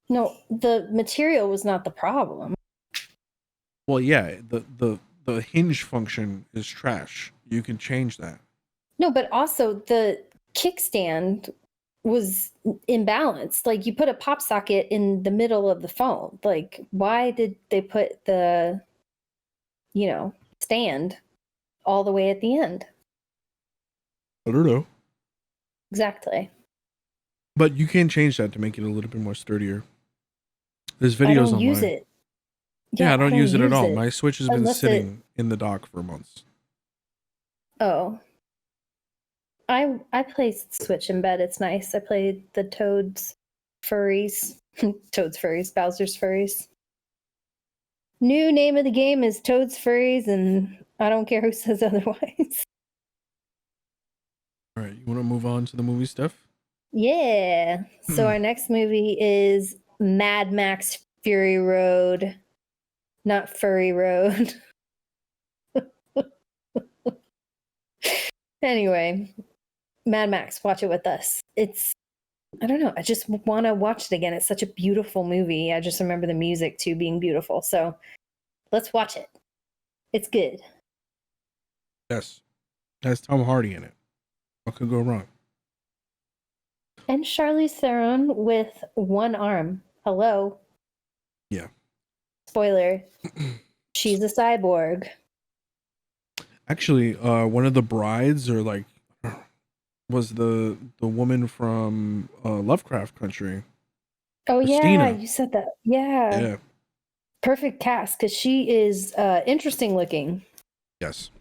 No, the material was not the problem. Well, yeah, the hinge function is trash. You can change that. No, but also the kickstand was imbalanced. Like you put a pop socket in the middle of the phone. Like why did they put the stand all the way at the end? I don't know. Exactly. But you can change that to make it a little bit more sturdier. There's videos I don't online. use it. Yeah, I don't use it at all. My Switch has been sitting in the dock for months. Oh. I play Switch in bed. It's nice. I played the Toad's Furries. Toad's Furries, Bowser's Furries. New name of the game is Toad's Furries, and I don't care who says otherwise. All right, you want to move on to the movie stuff? Yeah. So our next movie is Mad Max Fury Road, not Furry Road. Anyway, Mad Max, watch it with us. I don't know. I just want to watch it again. It's such a beautiful movie. I just remember the music too being beautiful. So let's watch it. It's good. Yes. Has Tom Hardy in it. What could go wrong? And Charlize Theron with one arm. Hello. Yeah. Spoiler. She's a cyborg. Actually, one of the brides or like was the woman from Lovecraft Country. Oh yeah, Christina. you said that. Yeah. Yeah. Perfect cast because she is interesting looking. Yes.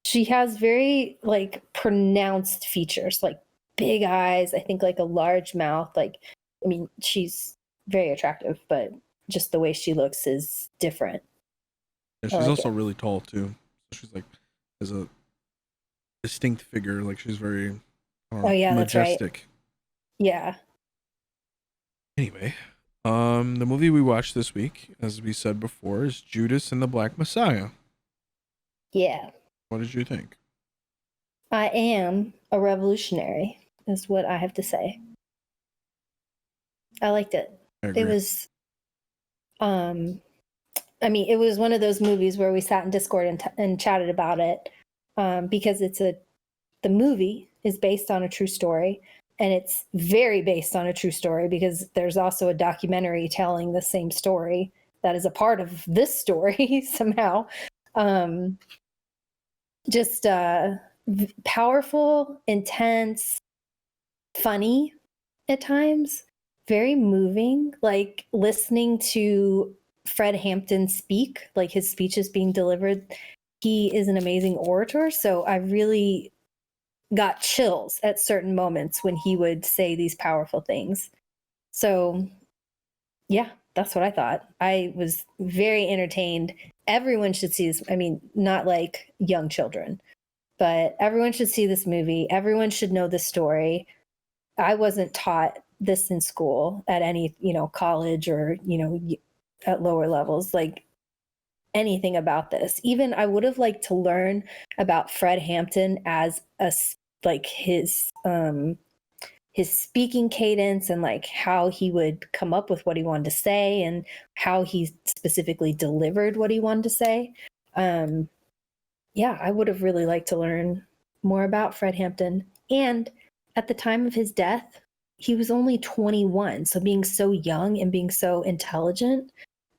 She has very like pronounced features, like big eyes, I think like a large mouth. Like, I mean, she's very attractive, but just the way she looks is different. And I she's like also it. really tall too. So she's like has a distinct figure. Like she's very Oh yeah, that's right. majestic. Yeah. Anyway, the movie we watched this week, as we said before, is Judas and the Black Messiah. Yeah. What did you think? I am a revolutionary, is what I have to say. I liked it. I agree. It was I mean, it was one of those movies where we sat in Discord and chatted about it because the movie is based on a true story, and it's very based on a true story because there's also a documentary telling the same story that is a part of this story somehow. Just powerful, intense, funny at times, very moving, like listening to Fred Hampton speak, like his speeches being delivered. He is an amazing orator. So I really got chills at certain moments when he would say these powerful things. So, yeah, that's what I thought. I was very entertained. Everyone should see this. I mean, not like young children, but everyone should see this movie. Everyone should know this story. I wasn't taught this in school at any, college or, at lower levels, like anything about this. Even I would have liked to learn about Fred Hampton as like his speaking cadence and like how he would come up with what he wanted to say and how he specifically delivered what he wanted to say. Yeah, I would have really liked to learn more about Fred Hampton. And at the time of his death, he was only 21. So being so young and being so intelligent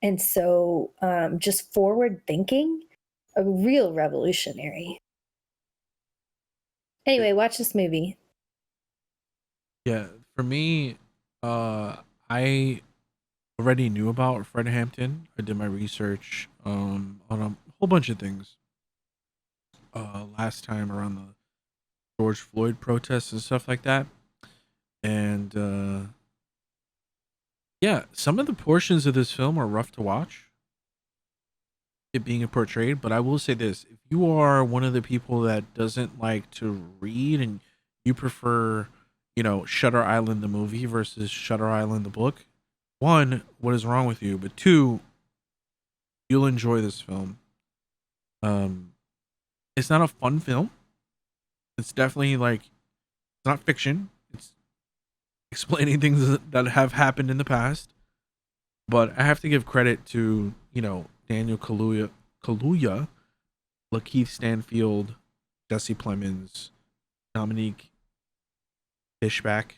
and so just forward thinking, a real revolutionary. Anyway, watch this movie. Yeah, for me, I already knew about Fred Hampton. I did my research on a whole bunch of things. Last time around the George Floyd protests and stuff like that, and yeah, some of the portions of this film are rough to watch. It being portrayed, but I will say this: if you are one of the people that doesn't like to read and you prefer, Shutter Island the movie versus Shutter Island the book, one, what is wrong with you? But two, you'll enjoy this film. It's not a fun film. It's definitely like it's not fiction. It's explaining things that have happened in the past. But I have to give credit to Daniel Kaluuya, Lakeith Stanfield, Jesse Plemons, Dominique Fishback,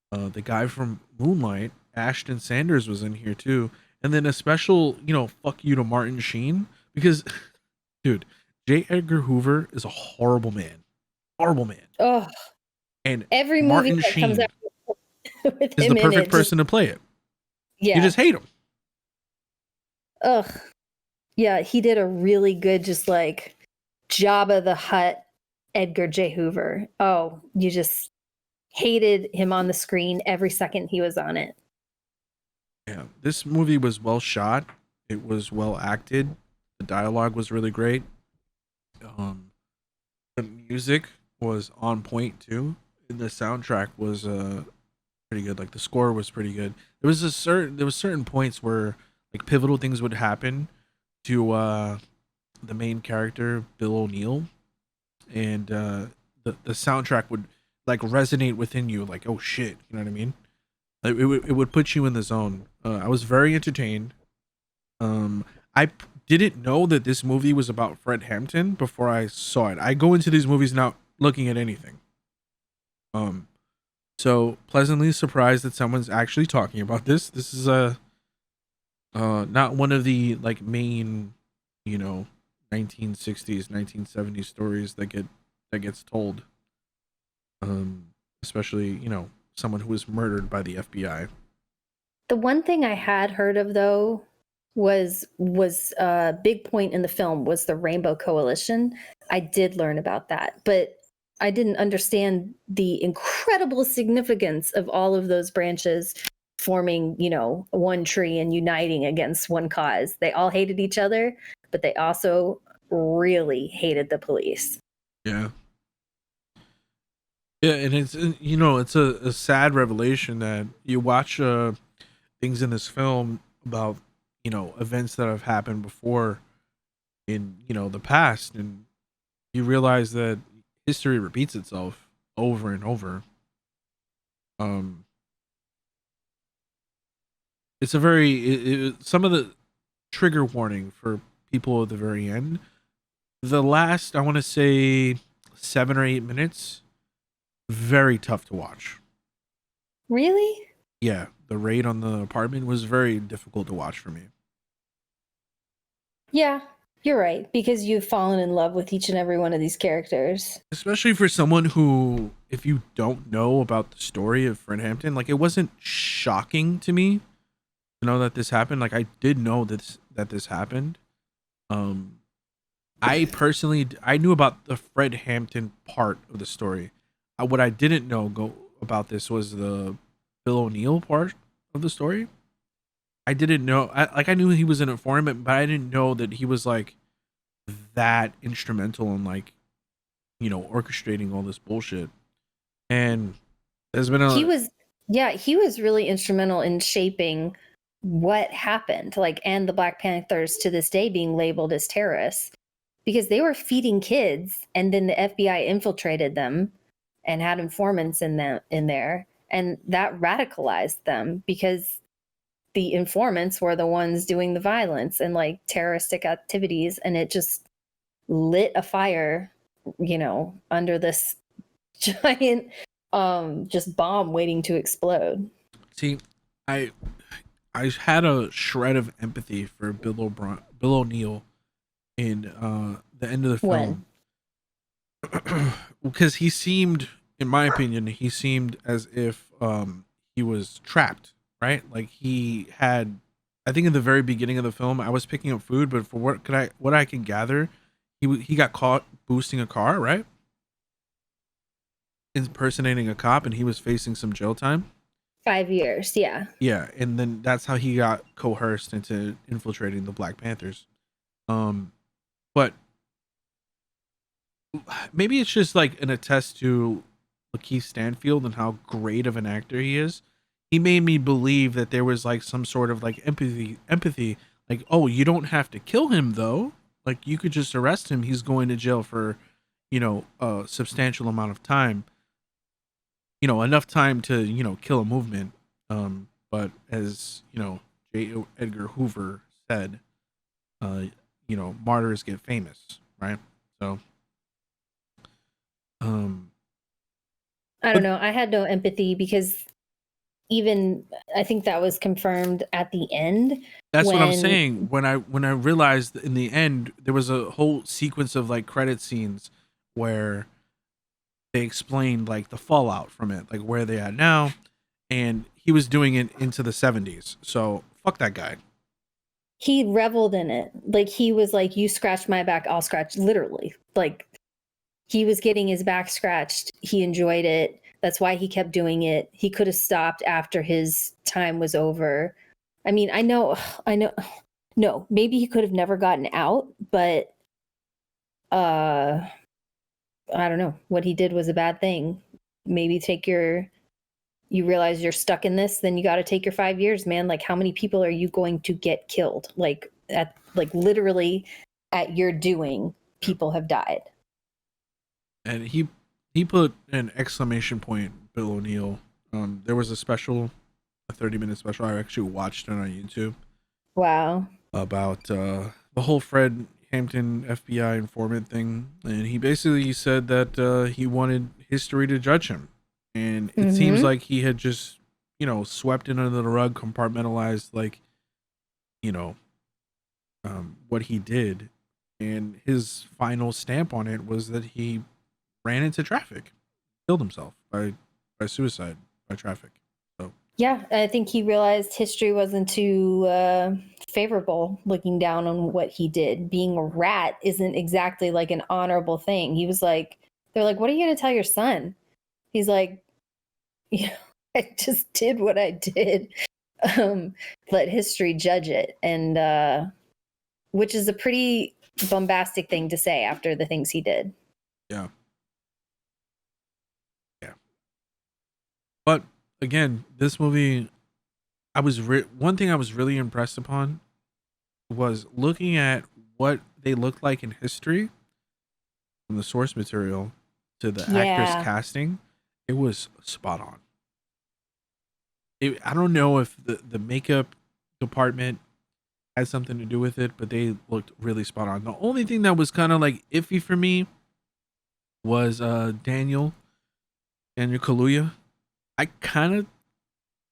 the guy from Moonlight, Ashton Sanders was in here too, and then a special fuck you to Martin Sheen because, dude, J. Edgar Hoover is a horrible man. Oh, And every Martin movie that comes Sheen out with is him the in perfect it, person to play it. yeah. You just hate him. Ugh. Yeah, he did a really good, just like Jabba the Hutt, Edgar J. Hoover. Oh, you just hated him on the screen every second he was on it. Yeah, this movie was well shot. It was well acted. The dialogue was really great. The music was on point too. The soundtrack was pretty good. Like the score was pretty good. There was certain points where like pivotal things would happen to the main character Bill O'Neill, and the soundtrack would like resonate within you. Like, oh shit, you know what I mean? Like, it would put you in the zone. I was very entertained. I didn't know that this movie was about Fred Hampton before I saw it. I go into these movies not looking at anything. So pleasantly surprised that someone's actually talking about this. This is a not one of the like main, 1960s, 1970s stories that gets told. Especially, someone who was murdered by the FBI. The one thing I had heard of though was a big point in the film was the Rainbow Coalition. I did learn about that, but I didn't understand the incredible significance of all of those branches forming, one tree and uniting against one cause. They all hated each other, but they also really hated the police. Yeah. Yeah, and it's a sad revelation that you watch things in this film about events that have happened before in the past, and you realize that history repeats itself over and over. It's a some of the trigger warning for people at the very end. The last, I want to say 7 or 8 minutes, very tough to watch. Really? Yeah, the raid on the apartment was very difficult to watch for me. Yeah, you're right, because you've fallen in love with each and every one of these characters. Especially for someone who, if you don't know about the story of Fred Hampton, like, it wasn't shocking to me to know that this happened. Like, I did know that this happened. I personally, I knew about the Fred Hampton part of the story. What I didn't know about this was the Bill O'Neill part of the story. I didn't know. I knew he was an informant, but I didn't know that he was like that instrumental in like, orchestrating all this bullshit. And there's been he was really instrumental in shaping what happened, like, and the Black Panthers to this day being labeled as terrorists because they were feeding kids, and then the FBI infiltrated them and had informants in there, and that radicalized them because the informants were the ones doing the violence and like terroristic activities, and it just lit a fire, under this giant just bomb waiting to explode. See, I had a shred of empathy for Bill O'Neill in the end of the film. Because he seemed, in my opinion, as if he was trapped, right? Like he had, I think in the very beginning of the film, I was picking up food, but for what I can gather, he got caught boosting a car, right? Impersonating a cop, and he was facing some jail time. 5 years, yeah. Yeah, and then that's how he got coerced into infiltrating the Black Panthers. But maybe it's just like an attest to Lakeith Stanfield and how great of an actor he is. He made me believe that there was like some sort of like empathy. Like, oh, you don't have to kill him though. Like you could just arrest him. He's going to jail for, a substantial amount of time. Enough time to, kill a movement. But as, J. Edgar Hoover said, martyrs get famous, right? So, I don't know. I had no empathy because even I think that was confirmed at the end. That's what I'm saying. When I realized in the end there was a whole sequence of like credit scenes where they explained like the fallout from it, like where they at now, and he was doing it into the 70s. So fuck that guy. He reveled in it. Like he was like, you scratch my back, I'll scratch, literally. Like he was getting his back scratched. He enjoyed it. That's why he kept doing it. He could have stopped after his time was over. I mean, I know. No, maybe he could have never gotten out, but I don't know. What he did was a bad thing. Maybe you realize you're stuck in this, then you got to take your 5 years, man. Like how many people are you going to get killed? Like literally at your doing, people have died. And he put an exclamation point, Bill O'Neill. There was a 30-minute special I actually watched it on YouTube. Wow. About the whole Fred Hampton FBI informant thing, and he basically said that he wanted history to judge him, and it seems Mm-hmm. like he had just swept it under the rug, compartmentalized like you know what he did, and his final stamp on it was that he ran into traffic, killed himself by suicide by traffic. So Yeah, I think he realized history wasn't too favorable looking down on what he did. Being a rat isn't exactly like an honorable thing. He was like, they're like, what are you going to tell your son? He's like, you know, I just did what I did. Um, Let history judge it. And which is a pretty bombastic thing to say after the things he did. yeah, yeah. But again, this movie, one thing I was really impressed upon was looking at what they looked like in history from the source material to the actress Yeah. casting. It was spot on. I don't know if the makeup department had something to do with it, but they looked really spot on. The only thing that was kind of like iffy for me was Daniel Kaluuya. I kind of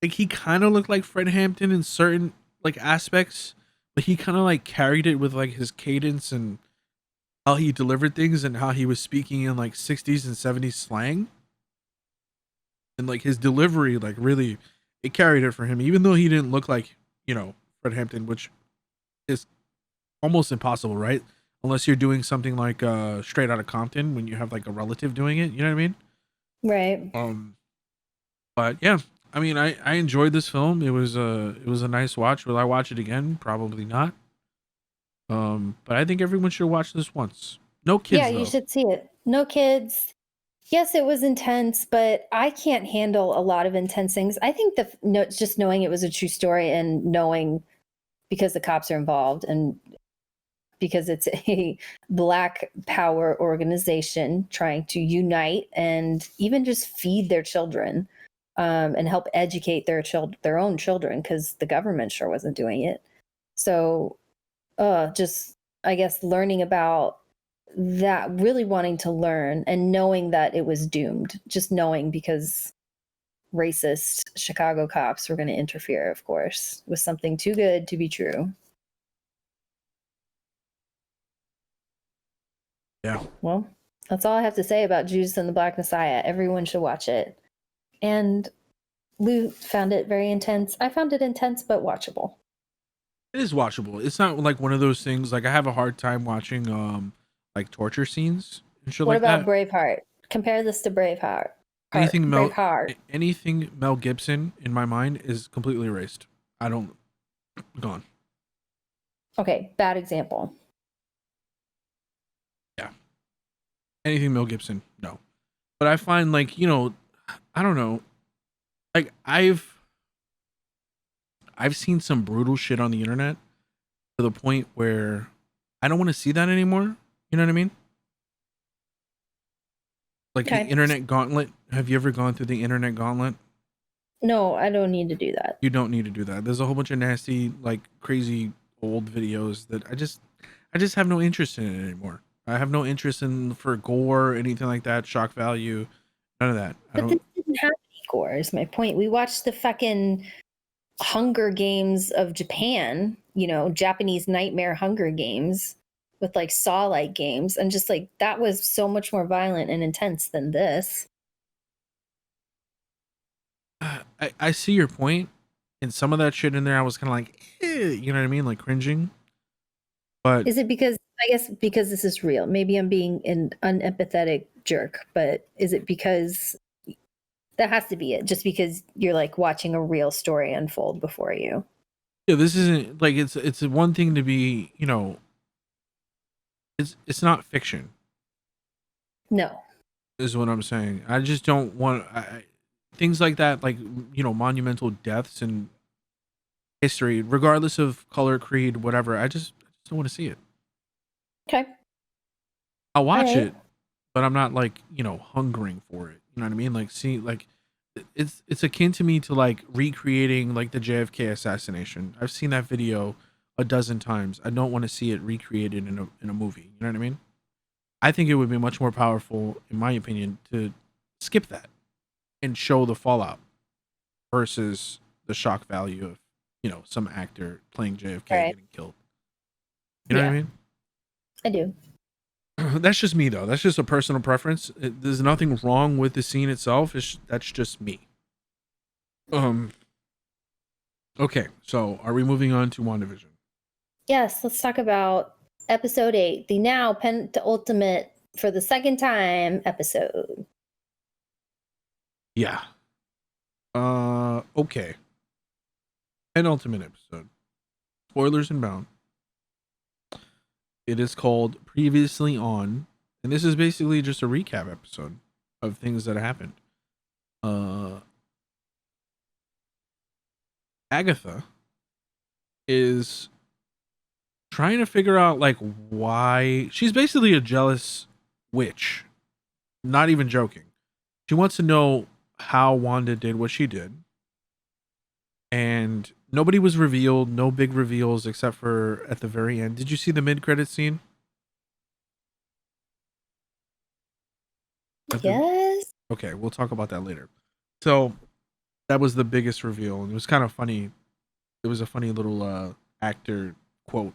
like he kind of looked like Fred Hampton in certain like aspects, but he kind of like carried it with like his cadence and how he delivered things and how he was speaking in like 60s and 70s slang, and like his delivery like really it carried it for him, even though he didn't look like Fred Hampton, which is almost impossible, right? Unless you're doing something like Straight Outta Compton when you have like a relative doing it, you know what I mean? Right. But yeah, I mean, I enjoyed this film. It was a nice watch. Will I watch it again? Probably not. But I think everyone should watch this once. No Yeah, kids you though. should see it. No kids. Yes, it was intense, but I can't handle a lot of intense things. I think no, just knowing it was a true story and knowing because the cops are involved and because it's a Black power organization trying to unite and even just feed their children and help educate their own children because the government sure wasn't doing it. So, just I guess learning about that, really wanting to learn and knowing that it was doomed, just knowing because racist Chicago cops were going to interfere, of course, with something too good to be true. Yeah. Well, that's all I have to say about Judas and the Black Messiah. Everyone should watch it. And Lou found it very intense. I found it intense but watchable. It is watchable. It's not like one of those things like I have a hard time watching like torture scenes and shit What like about that. Braveheart? Compare this to Braveheart. Anything Braveheart. anything Mel Gibson in my mind is completely erased. I don't gone. Okay, bad example. Yeah. Anything Mel Gibson, no. But I find like, I don't know. Like I've seen some brutal shit on the internet to the point where I don't want to see that anymore. You know what I mean? Like the Okay. internet gauntlet. Have you ever gone through the internet gauntlet? No, I don't need to do that. You don't need to do that. There's a whole bunch of nasty, like crazy old videos that I just have no interest in it anymore. I have no interest in for gore, anything like that, shock value, none of that. I But this don't. didn't have any gore, is my point. We watched the fucking Hunger Games of Japan, Japanese nightmare Hunger Games with like Saw like games. And just like that was so much more violent and intense than this. I see your point, and some of that shit in there, I was kind of like, you know what I mean, like cringing. But Is it because, I guess, because this is real? Maybe I'm being an unempathetic jerk, but is it because that has to be it? Just because you're like watching a real story unfold before you? yeah, this isn't like it's one thing to be, it's not fiction, No. is what I'm saying. I just don't want things like that, like monumental deaths and history, regardless of color, creed, whatever. I just don't want to see it. Okay. I'll All watch right. it, but I'm not like hungering for it. You know what I mean? Like see, like it's akin to me to like recreating like the JFK assassination. I've seen that video a dozen times. I don't want to see it recreated in a movie. You know what I mean? I think it would be much more powerful, in my opinion, to skip that and show the fallout versus the shock value of, some actor playing JFK Right. getting killed. You know what I mean? I do. That's just me, though. That's just a personal preference. There's nothing wrong with the scene itself. That's just me. Okay, so are we moving on to WandaVision? Yes, let's talk about episode 8, the now penultimate for the second time episode. Yeah. Okay. Penultimate episode. Spoilers inbound. It is called Previously On, and this is basically just a recap episode of things that happened. Agatha is trying to figure out like why she's basically a jealous witch. Not even joking. She wants to know how Wanda did what she did. And nobody was revealed, no big reveals except for at the very end. Did you see the mid-credit scene? Yes. Okay, we'll talk about that later. So that was the biggest reveal, and it was kind of funny. It was a funny little actor quote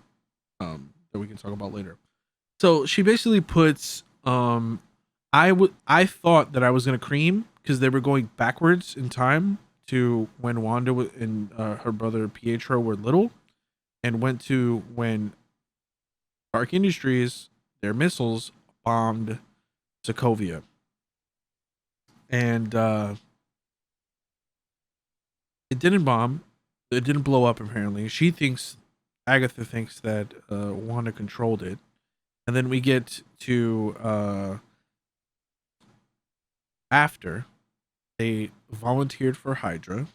that we can talk about later. So she basically puts I thought that I was gonna cream because they were going backwards in time to when Wanda and her brother Pietro were little, and went to when Stark Industries, their missiles bombed Sokovia. And it didn't bomb. It didn't blow up, apparently. Agatha thinks that Wanda controlled it. And then we get to after they volunteered for Hydra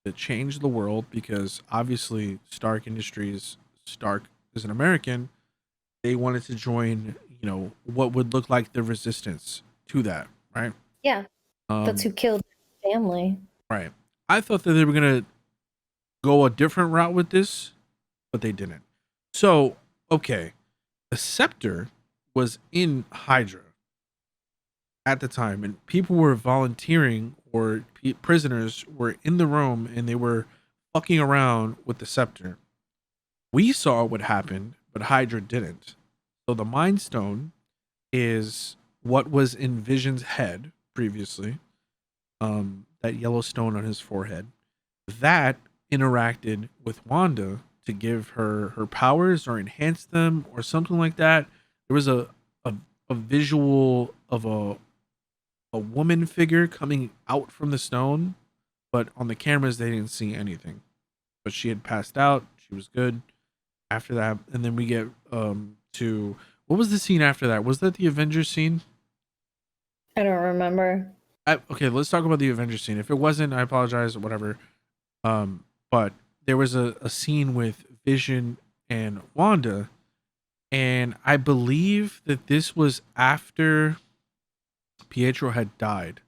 to change the world because obviously Stark Industries, Stark is an American. They wanted to join, what would look like the resistance to that, right? Yeah. That's who killed the family. Right. I thought that they were going to go a different route with this, but they didn't. So, okay. The scepter was in Hydra at the time, and people were volunteering, or prisoners were in the room, and they were fucking around with the scepter. We saw what happened, but Hydra didn't. So the Mind Stone is what was in Vision's head previously, that yellow stone on his forehead. That interacted with Wanda to give her her powers or enhance them or something like that. There was a visual of a woman figure coming out from the stone, but on the cameras they didn't see anything. But she had passed out. She was good after that. And then we get to what was the scene after that? Was that the Avengers scene? I don't remember. Okay, let's talk about the Avengers scene. If it wasn't, I apologize or whatever. But there was a scene with Vision and Wanda, and I believe that this was after Pietro had died,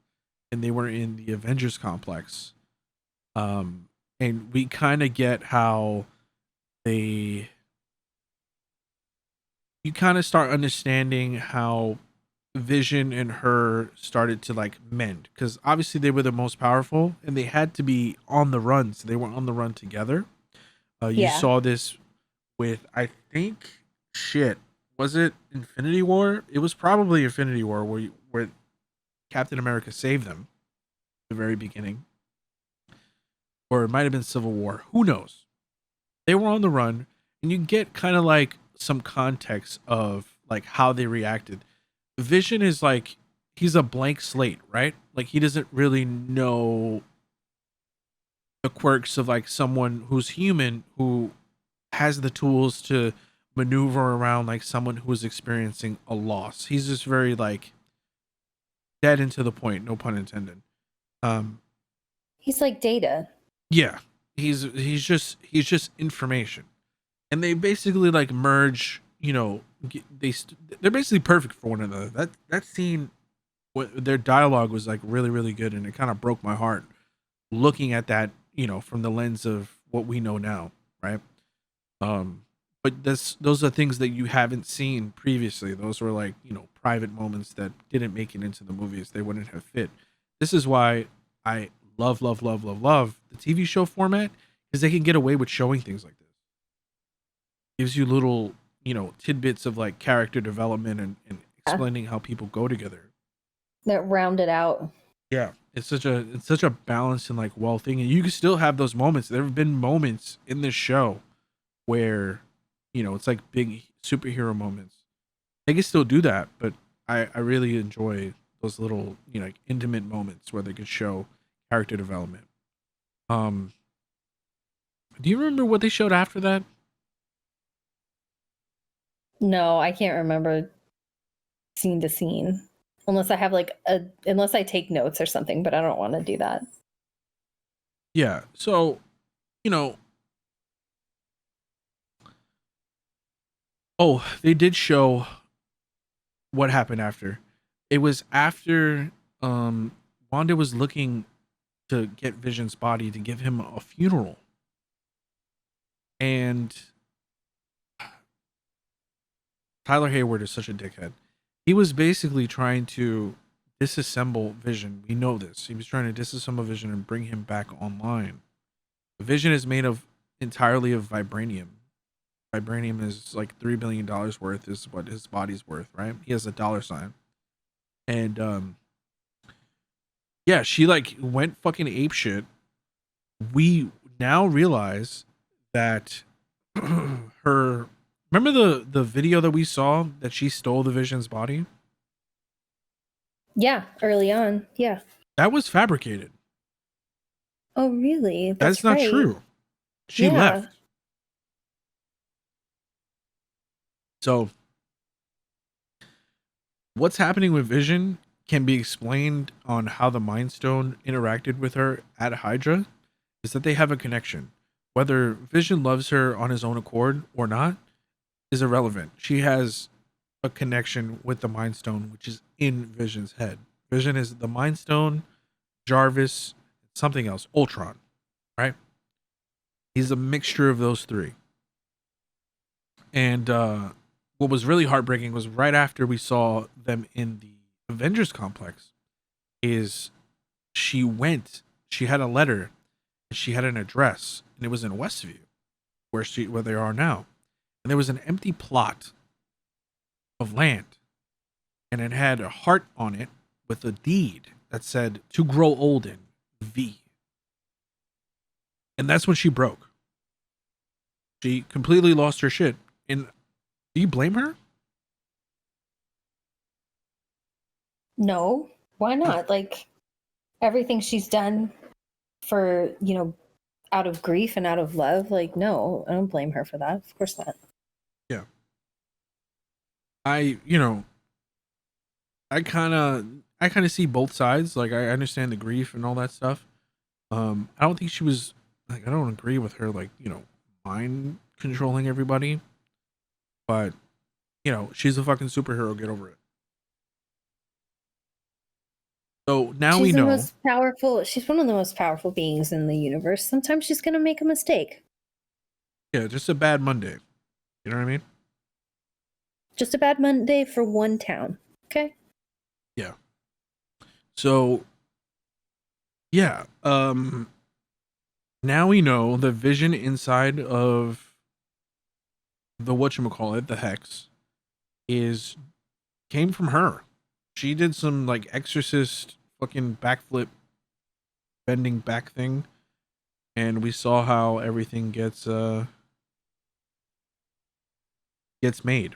and they were in the Avengers complex. And we kind of get how you kind of start understanding how Vision and her started to like mend, because obviously they were the most powerful and they had to be on the run, so they were on the run together. You saw this with, I think, was it Infinity War? It was probably Infinity War where Captain America saved them at the very beginning, or it might have been Civil War. Who knows? They were on the run, and you get kind of like some context of like how they reacted. Vision is like, he's a blank slate, right? Like he doesn't really know the quirks of like someone who's human, who has the tools to maneuver around like someone who's experiencing a loss. He's just very like dead and to the point, no pun intended. He's like Data. Yeah. He's just information. And they basically like merge, they're basically perfect for one another. That scene, their dialogue was like really, really good, and it kind of broke my heart looking at that, from the lens of what we know now, right? But those are things that you haven't seen previously. Those were like, private moments that didn't make it into the movies. They wouldn't have fit. This is why I love the TV show format, because they can get away with showing things like this. Gives you little, tidbits of like character development and explaining how people go together. That rounded out. Yeah. It's such a balanced and like well thing. And you can still have those moments. There have been moments in this show where, it's like big superhero moments. They can still do that, but I really enjoy those little, like intimate moments where they could show character development. Do you remember what they showed after that? No, I can't remember scene to scene. Unless I have unless I take notes or something, but I don't want to do that. Yeah. So, you know, they did show what happened after. It was after Wanda was looking to get Vision's body to give him a funeral. And Tyler Hayward is such a dickhead. He was basically trying to disassemble Vision. We know this. He was trying to disassemble Vision and bring him back online. Vision is made of entirely of vibranium. Vibranium is like $3 billion worth is what his body's worth, right? He has a dollar sign. And yeah, she like went fucking ape shit. We now realize that her, remember the video that we saw that she stole the Vision's body? Yeah, early on. Yeah. That was fabricated. Oh, really? That's not right. true. She left. So what's happening with Vision can be explained on how the Mind Stone interacted with her at Hydra, is that they have a connection. Whether Vision loves her on his own accord or not is irrelevant. She has a connection with the Mind Stone, which is in Vision's head. Vision is the Mind Stone, Jarvis, something else, Ultron, right? He's a mixture of those three. And what was really heartbreaking was right after we saw them in the Avengers complex, is she had a letter, she had an address, and it was in Westview, where they are now. And there was an empty plot of land, and it had a heart on it with a deed that said to grow old in V. And that's when she broke. She completely lost her shit. And do you blame her? No, why not? Like everything she's done for, out of grief and out of love, like, no, I don't blame her for that. Of course not. Yeah. I kind of see both sides. Like I understand the grief and all that stuff. I don't think she was like, I don't agree with her like, mind controlling everybody. But she's a fucking superhero, get over it. So now we know she's one of the most powerful beings in the universe. Sometimes she's gonna make a mistake. Yeah, just a bad Monday. You know what I mean? Just a bad Monday for one town. Okay. Yeah. So yeah, now we know the Vision inside of the whatchamacallit, the Hex, came from her. She did some like exorcist fucking backflip bending back thing, and we saw how everything gets made.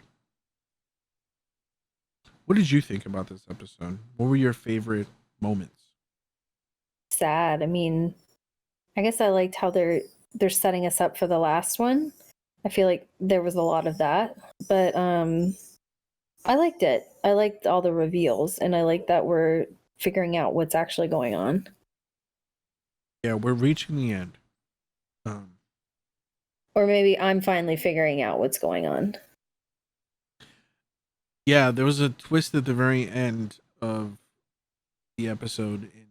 What did you think about this episode? What were your favorite moments? Sad. I mean, I guess I liked how they're setting us up for the last one. I feel like there was a lot of that, but I liked it. I liked all the reveals, and I like that we're figuring out what's actually going on. Yeah, we're reaching the end. Or maybe I'm finally figuring out what's going on. Yeah, there was a twist at the very end of the episode in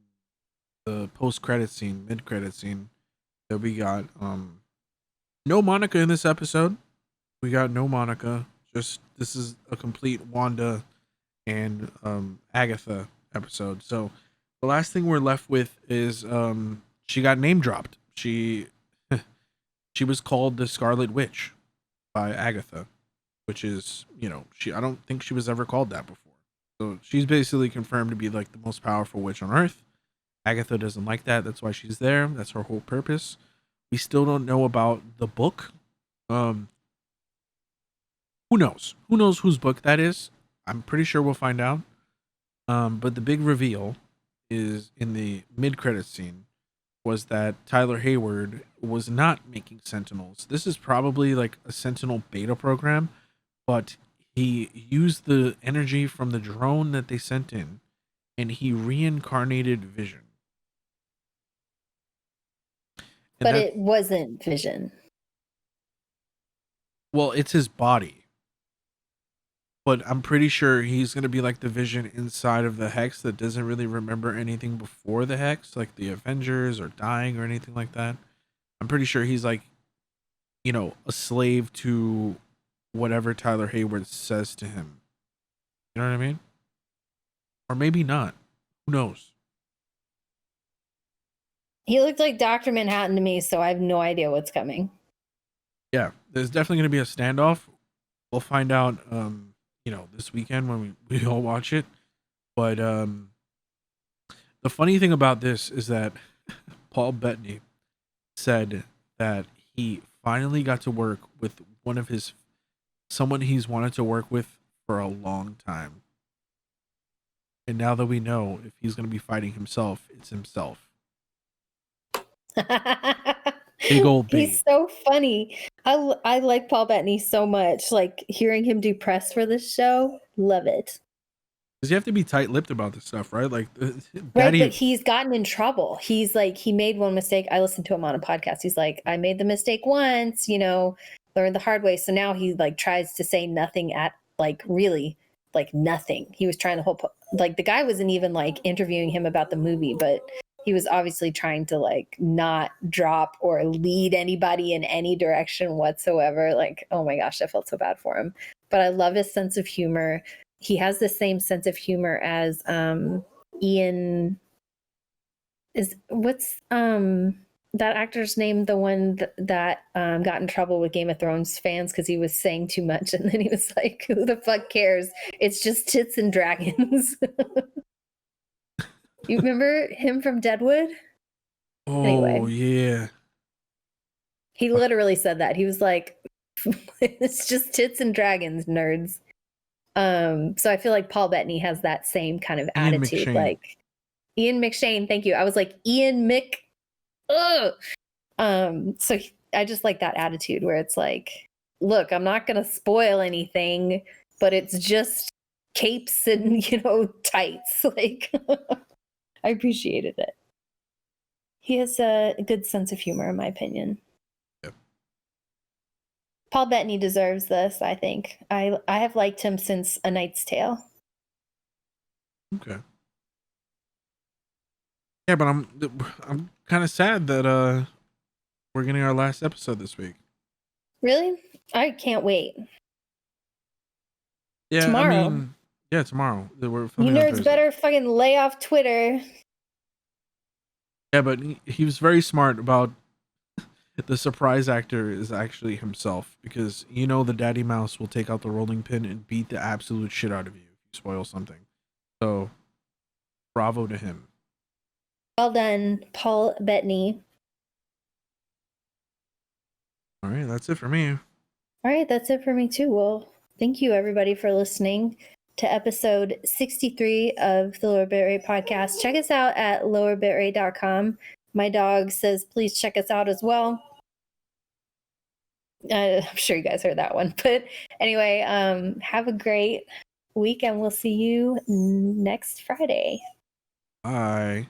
the post-credit scene, mid-credit scene that we got. No Monica in this episode. We got no Monica. Just this is a complete Wanda and Agatha episode. So the last thing we're left with is she got name dropped. She she was called the Scarlet Witch by Agatha, which is, I don't think she was ever called that before. So she's basically confirmed to be like the most powerful witch on Earth. Agatha doesn't like that. That's why she's there. That's her whole purpose. We still don't know about the book. Who knows? Who knows whose book that is? I'm pretty sure we'll find out. But the big reveal is in the mid-credits scene was that Tyler Hayward was not making Sentinels. This is probably like a Sentinel beta program, but he used the energy from the drone that they sent in, and he reincarnated Vision. But it wasn't Vision. Well, it's his body. But I'm pretty sure he's going to be like the Vision inside of the Hex that doesn't really remember anything before the Hex, like the Avengers or dying or anything like that. I'm pretty sure he's like, a slave to whatever Tyler Hayward says to him. You know what I mean? Or maybe not. Who knows? He looked like Dr. Manhattan to me, so I have no idea what's coming. Yeah, there's definitely going to be a standoff. We'll find out, this weekend when we all watch it. But the funny thing about this is that Paul Bettany said that he finally got to work with someone he's wanted to work with for a long time. And now that we know if he's going to be fighting himself, it's himself. Big old babe. He's so funny. I like Paul Bettany so much. Like hearing him do press for this show, love it. Because you have to be tight-lipped about this stuff, right? Like, right, but he's gotten in trouble. He's like, he made one mistake. I listened to him on a podcast. He's like, I made the mistake once, learned the hard way. So now he like tries to say nothing at like really like nothing. He was trying the guy wasn't even like interviewing him about the movie, but he was obviously trying to like not drop or lead anybody in any direction whatsoever. Like, oh my gosh, I felt so bad for him. But I love his sense of humor. He has the same sense of humor as Ian. What's that actor's name? The one that got in trouble with Game of Thrones fans because he was saying too much, and then he was like, "Who the fuck cares? It's just tits and dragons." You remember him from Deadwood? Oh, anyway, yeah. He literally said that. He was like, "It's just tits and dragons, nerds." So I feel like Paul Bettany has that same kind of attitude. Like Ian McShane, thank you. I was like, Ian Mc. Ugh. I just like that attitude where it's like, look, I'm not gonna spoil anything, but it's just capes and tights. Like I appreciated it. He has a good sense of humor, in my opinion. Yep. Paul Bettany deserves this, I think. I have liked him since A Knight's Tale. Okay. Yeah, but I'm kind of sad that we're getting our last episode this week. Really? I can't wait. Yeah, tomorrow. Tomorrow. We're you nerds better fucking lay off Twitter. Yeah, but he was very smart about the surprise actor is actually himself, because the daddy mouse will take out the rolling pin and beat the absolute shit out of you if you spoil something. So, bravo to him. Well done, Paul Bettany. All right, that's it for me. All right, that's it for me too. Well, thank you everybody for listening to episode 63 of the LowerBitrate Podcast. Check us out at lowerbitrate.com. My dog says, please check us out as well. I'm sure you guys heard that one. But anyway, have a great week and we'll see you next Friday. Bye.